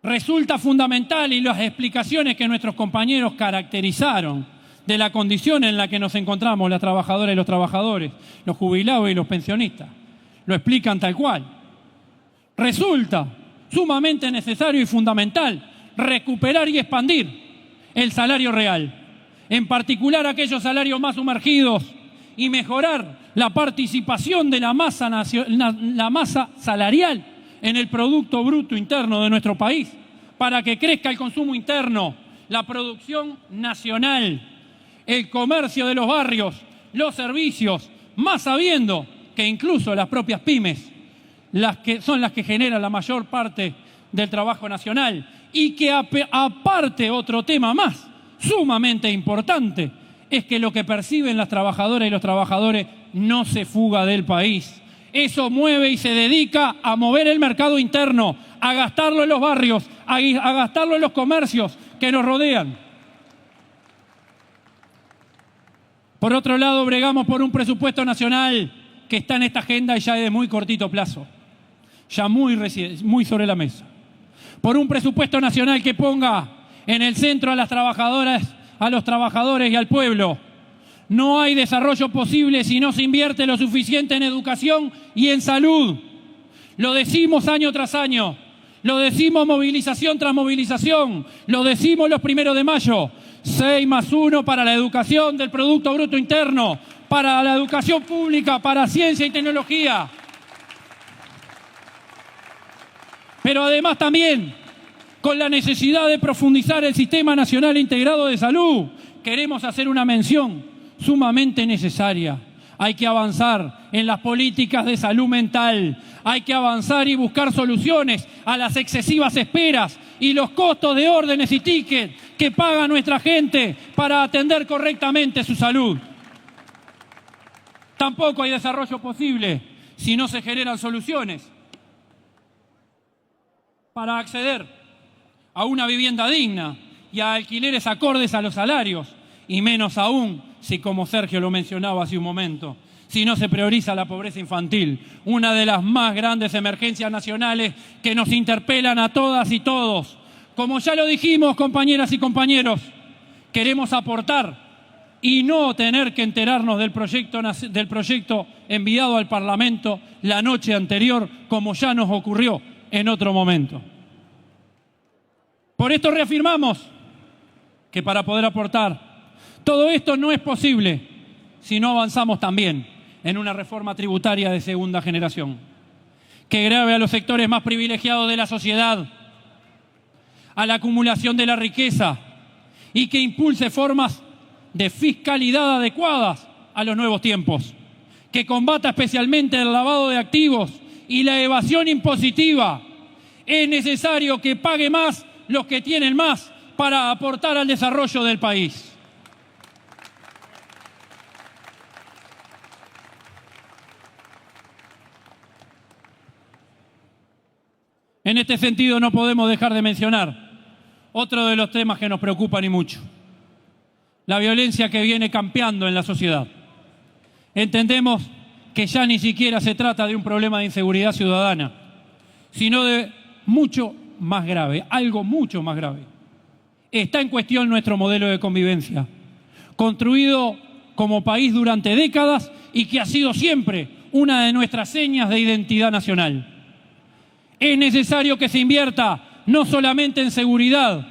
resulta fundamental, y las explicaciones que nuestros compañeros caracterizaron de la condición en la que nos encontramos las trabajadoras y los trabajadores, los jubilados y los pensionistas, lo explican tal cual. Resulta sumamente necesario y fundamental recuperar y expandir el salario real, en particular aquellos salarios más sumergidos, y mejorar la participación de la masa salarial en el Producto Bruto Interno de nuestro país, para que crezca el consumo interno, la producción nacional, el comercio de los barrios, los servicios, más sabiendo que incluso las propias pymes son las que generan la mayor parte del trabajo nacional, y que aparte otro tema más sumamente importante es que lo que perciben las trabajadoras y los trabajadores no se fuga del país. Eso mueve y se dedica a mover el mercado interno, a gastarlo en los barrios, a gastarlo en los comercios que nos rodean. Por otro lado, bregamos por un presupuesto nacional que está en esta agenda y ya es de muy cortito plazo, ya muy sobre la mesa. Por un presupuesto nacional que ponga en el centro a las trabajadoras, a los trabajadores y al pueblo. No hay desarrollo posible si no se invierte lo suficiente en educación y en salud. Lo decimos año tras año, lo decimos movilización tras movilización, lo decimos los 1 de mayo. 6+1 para la educación del Producto Bruto Interno, para la educación pública, para ciencia y tecnología. Pero además también con la necesidad de profundizar el Sistema Nacional Integrado de Salud, queremos hacer una mención sumamente necesaria. Hay que avanzar en las políticas de salud mental, hay que avanzar y buscar soluciones a las excesivas esperas y los costos de órdenes y tickets que paga nuestra gente para atender correctamente su salud. Tampoco hay desarrollo posible si no se generan soluciones para acceder a una vivienda digna y a alquileres acordes a los salarios, y menos aún si, como Sergio lo mencionaba hace un momento, si no se prioriza la pobreza infantil, una de las más grandes emergencias nacionales que nos interpelan a todas y todos. Como ya lo dijimos, compañeras y compañeros, queremos aportar y no tener que enterarnos del proyecto enviado al Parlamento la noche anterior, como ya nos ocurrió en otro momento. Por esto reafirmamos que para poder aportar todo esto no es posible si no avanzamos también en una reforma tributaria de segunda generación, que grave a los sectores más privilegiados de la sociedad, a la acumulación de la riqueza, y que impulse formas de fiscalidad adecuadas a los nuevos tiempos, que combata especialmente el lavado de activos y la evasión impositiva. Es necesario que pague más los que tienen más para aportar al desarrollo del país. En este sentido, no podemos dejar de mencionar otro de los temas que nos preocupan y mucho: la violencia que viene campeando en la sociedad. Entendemos que ya ni siquiera se trata de un problema de inseguridad ciudadana, sino de mucho más grave, algo mucho más grave. Está en cuestión nuestro modelo de convivencia, construido como país durante décadas y que ha sido siempre una de nuestras señas de identidad nacional. Es necesario que se invierta no solamente en seguridad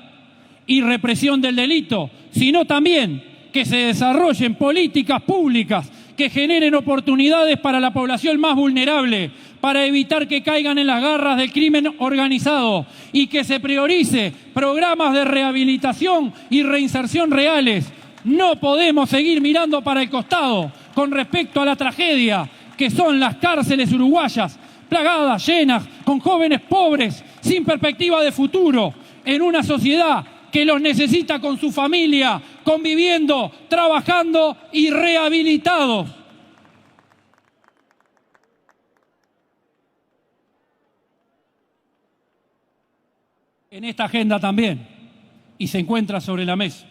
y represión del delito, sino también que se desarrollen políticas públicas que generen oportunidades para la población más vulnerable, para evitar que caigan en las garras del crimen organizado, y que se priorice programas de rehabilitación y reinserción reales. No podemos seguir mirando para el costado con respecto a la tragedia que son las cárceles uruguayas, plagadas, llenas, con jóvenes pobres, sin perspectiva de futuro, en una sociedad que los necesita con su familia, conviviendo, trabajando y rehabilitados. en esta agenda también y se encuentra sobre la mesa.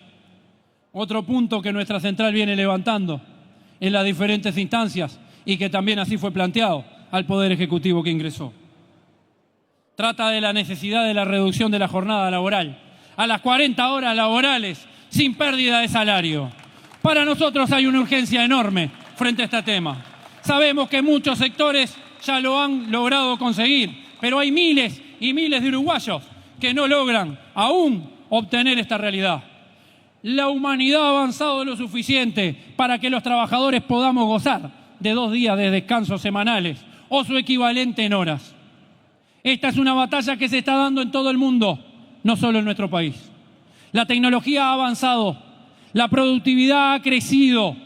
Otro punto que nuestra central viene levantando en las diferentes instancias y que también así fue planteado al Poder Ejecutivo que ingresó. Trata de la necesidad de la reducción de la jornada laboral a las 40 horas laborales sin pérdida de salario. Para nosotros hay una urgencia enorme frente a este tema. Sabemos que muchos sectores ya lo han logrado conseguir, pero hay miles y miles de uruguayos que no logran aún obtener esta realidad. La humanidad ha avanzado lo suficiente para que los trabajadores podamos gozar de 2 días de descanso semanales o su equivalente en horas. Esta es una batalla que se está dando en todo el mundo, no solo en nuestro país. La tecnología ha avanzado, la productividad ha crecido,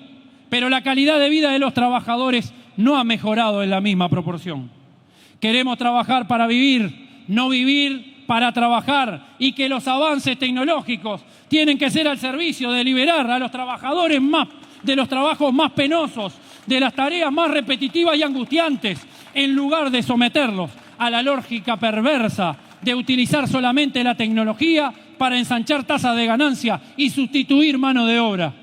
pero la calidad de vida de los trabajadores no ha mejorado en la misma proporción. Queremos trabajar para vivir, no vivir para trabajar, y que los avances tecnológicos tienen que ser al servicio de liberar a los trabajadores de los trabajos más penosos, de las tareas más repetitivas y angustiantes, en lugar de someterlos a la lógica perversa de utilizar solamente la tecnología para ensanchar tasas de ganancia y sustituir mano de obra.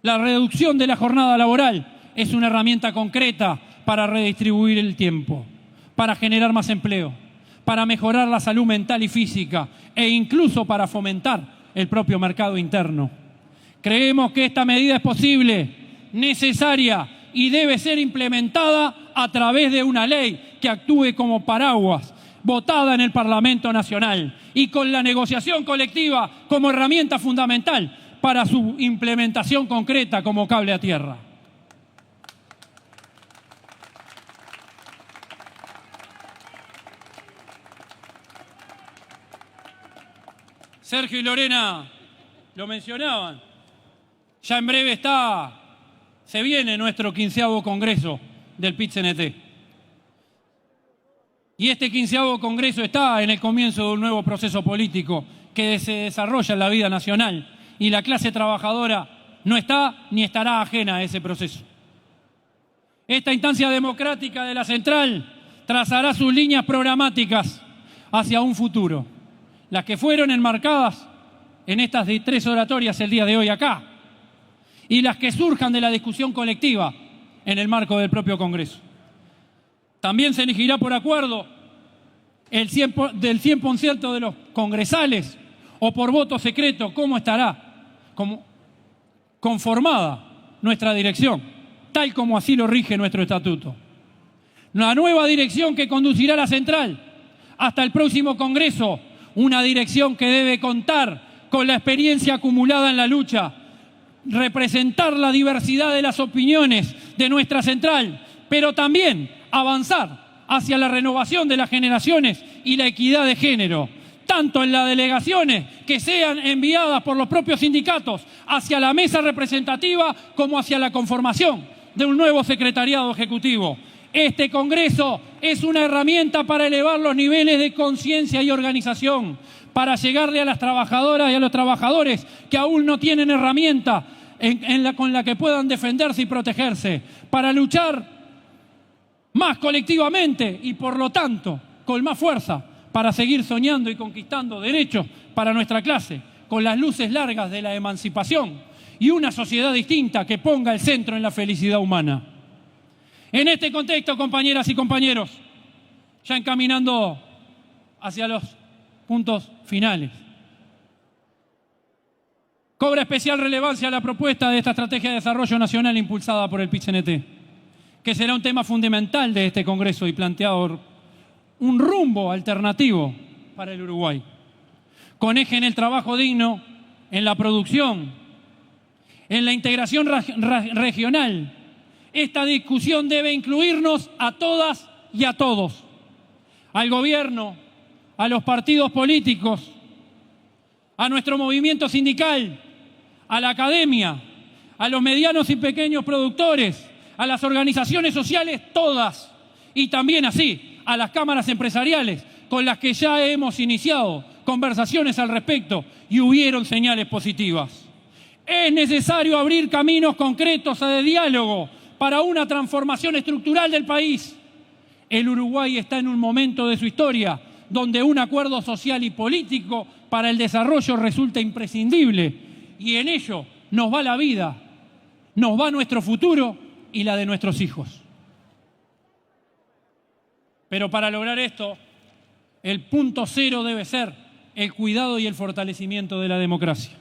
La reducción de la jornada laboral es una herramienta concreta para redistribuir el tiempo, para generar más empleo, para mejorar la salud mental y física e incluso para fomentar el propio mercado interno. Creemos que esta medida es posible, necesaria y debe ser implementada a través de una ley que actúe como paraguas, votada en el Parlamento Nacional y con la negociación colectiva como herramienta fundamental para su implementación concreta como cable a tierra. Sergio y Lorena lo mencionaban. Ya en breve se viene nuestro 15º Congreso del PIT-CNT. Y este 15º Congreso está en el comienzo de un nuevo proceso político que se desarrolla en la vida nacional y la clase trabajadora no está ni estará ajena a ese proceso. Esta instancia democrática de la central trazará sus líneas programáticas hacia un futuro, las que fueron enmarcadas en estas 3 oratorias el día de hoy acá, y las que surjan de la discusión colectiva en el marco del propio Congreso. También se elegirá por acuerdo del 100% de los congresales o por voto secreto cómo estará conformada nuestra dirección, tal como así lo rige nuestro estatuto. La nueva dirección que conducirá la central hasta el próximo Congreso, una dirección que debe contar con la experiencia acumulada en la lucha, representar la diversidad de las opiniones de nuestra central, pero también avanzar hacia la renovación de las generaciones y la equidad de género, tanto en las delegaciones que sean enviadas por los propios sindicatos hacia la mesa representativa como hacia la conformación de un nuevo secretariado ejecutivo. Este Congreso es una herramienta para elevar los niveles de conciencia y organización, para llegarle a las trabajadoras y a los trabajadores que aún no tienen herramienta con la que puedan defenderse y protegerse, para luchar más colectivamente y, por lo tanto, con más fuerza, para seguir soñando y conquistando derechos para nuestra clase, con las luces largas de la emancipación y una sociedad distinta que ponga el centro en la felicidad humana. En este contexto, compañeras y compañeros, ya encaminando hacia los puntos finales, cobra especial relevancia la propuesta de esta Estrategia de Desarrollo Nacional impulsada por el PIT-CNT, que será un tema fundamental de este Congreso y planteado un rumbo alternativo para el Uruguay, con eje en el trabajo digno, en la producción, en la integración regional. Esta discusión debe incluirnos a todas y a todos, al gobierno, a los partidos políticos, a nuestro movimiento sindical, a la academia, a los medianos y pequeños productores, a las organizaciones sociales todas, y también así a las cámaras empresariales con las que ya hemos iniciado conversaciones al respecto y hubieron señales positivas. Es necesario abrir caminos concretos de diálogo para una transformación estructural del país. El Uruguay está en un momento de su historia donde un acuerdo social y político para el desarrollo resulta imprescindible. Y en ello nos va la vida, nos va nuestro futuro y la de nuestros hijos. Pero para lograr esto, el punto cero debe ser el cuidado y el fortalecimiento de la democracia.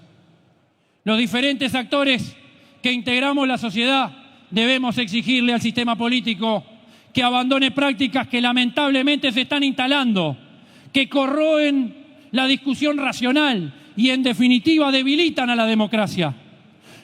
Los diferentes actores que integramos la sociedad debemos exigirle al sistema político que abandone prácticas que lamentablemente se están instalando, que corroen la discusión racional y en definitiva debilitan a la democracia.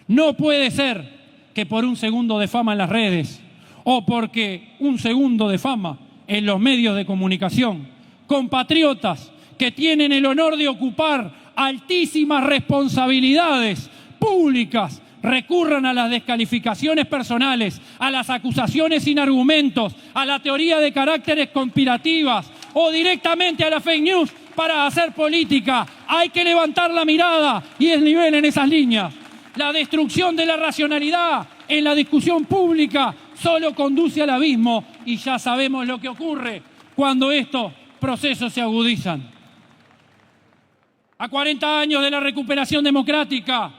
No puede ser que por un segundo de fama en las redes o porque un segundo de fama en los medios de comunicación, compatriotas que tienen el honor de ocupar altísimas responsabilidades públicas recurran a las descalificaciones personales, a las acusaciones sin argumentos, a la teoría de caracteres conspirativas o directamente a la fake news para hacer política. Hay que levantar la mirada y el nivel en esas líneas. La destrucción de la racionalidad en la discusión pública solo conduce al abismo y ya sabemos lo que ocurre cuando estos procesos se agudizan. A 40 años de la recuperación democrática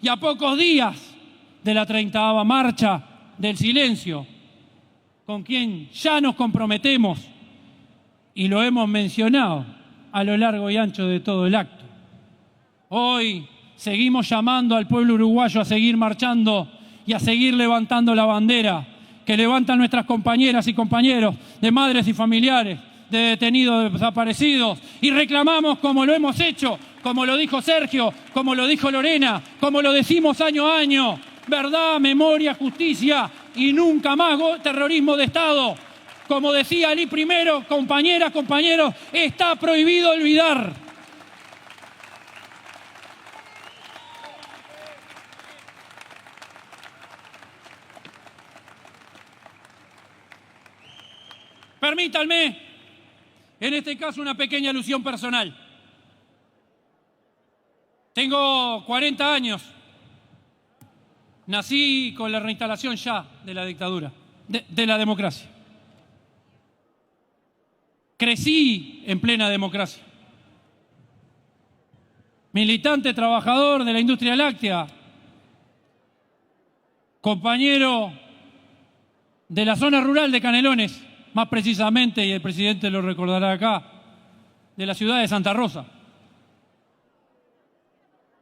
y a pocos días de la 30ª marcha del silencio, con quien ya nos comprometemos y lo hemos mencionado a lo largo y ancho de todo el acto. Hoy seguimos llamando al pueblo uruguayo a seguir marchando y a seguir levantando la bandera que levantan nuestras compañeras y compañeros de madres y familiares de detenidos, de desaparecidos, y reclamamos, como lo hemos hecho, como lo dijo Sergio, como lo dijo Lorena, como lo decimos año a año: verdad, memoria, justicia y nunca más terrorismo de Estado. Como decía Ali primero, compañeras, compañeros, está prohibido olvidar. Permítanme, en este caso, una pequeña alusión personal. Tengo 40 años. Nací con la reinstalación ya de la dictadura, de la democracia. Crecí en plena democracia. Militante, trabajador de la industria láctea, compañero de la zona rural de Canelones, más precisamente, y el presidente lo recordará acá, de la ciudad de Santa Rosa.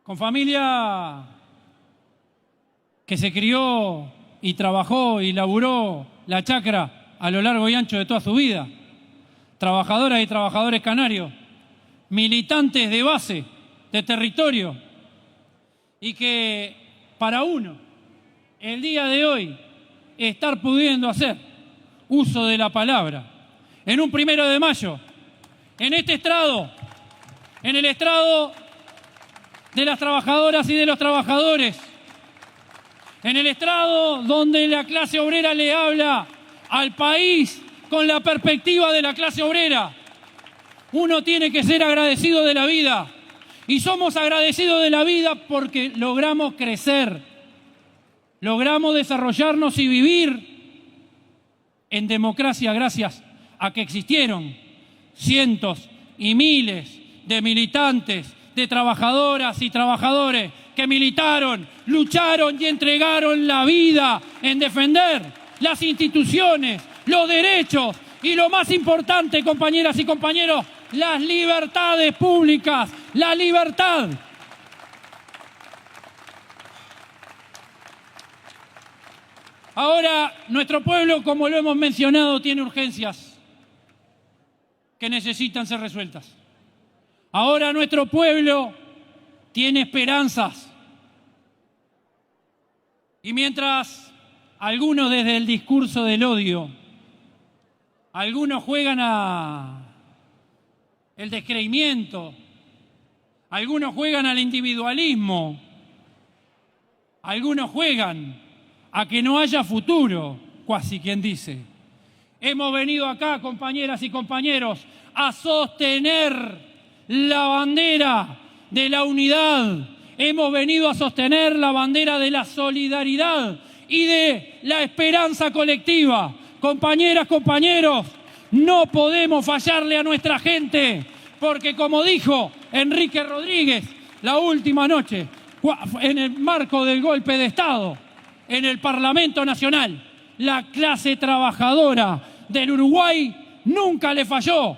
Con familia que se crió y trabajó y laburó la chacra a lo largo y ancho de toda su vida. Trabajadoras y trabajadores canarios, militantes de base, de territorio, y que para uno, el día de hoy, estar pudiendo hacer uso de la palabra en un 1 de mayo, en este estrado, en el estrado de las trabajadoras y de los trabajadores, en el estrado donde la clase obrera le habla al país con la perspectiva de la clase obrera. Uno tiene que ser agradecido de la vida, y somos agradecidos de la vida porque logramos crecer, logramos desarrollarnos y vivir en democracia gracias a que existieron cientos y miles de militantes, de trabajadoras y trabajadores que militaron, lucharon y entregaron la vida en defender las instituciones, los derechos y, lo más importante, compañeras y compañeros, las libertades públicas, la libertad. Ahora, nuestro pueblo, como lo hemos mencionado, tiene urgencias que necesitan ser resueltas. Ahora nuestro pueblo tiene esperanzas. Y mientras algunos desde el discurso del odio, algunos juegan a el descreimiento, algunos juegan al individualismo, algunos juegan a que no haya futuro, cuasi quien dice. Hemos venido acá, compañeras y compañeros, a sostener la bandera de la unidad. Hemos venido a sostener la bandera de la solidaridad y de la esperanza colectiva. Compañeras, compañeros, No podemos fallarle a nuestra gente, porque como dijo Enrique Rodríguez la última noche, en el marco del golpe de Estado, en el Parlamento Nacional, la clase trabajadora del Uruguay nunca le falló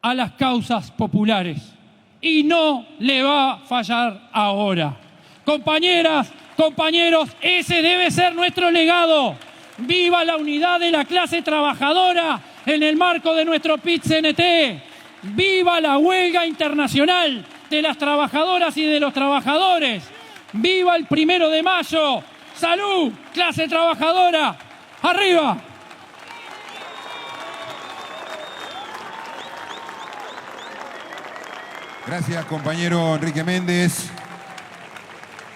a las causas populares y no le va a fallar ahora. Compañeras, compañeros, ese debe ser nuestro legado. ¡Viva la unidad de la clase trabajadora en el marco de nuestro PIT-CNT! ¡Viva la huelga internacional de las trabajadoras y de los trabajadores! ¡Viva el 1 de mayo! ¡Salud, clase trabajadora! ¡Arriba! Gracias, compañero Enrique Méndez.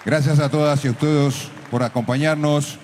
Gracias a todas y a todos por acompañarnos.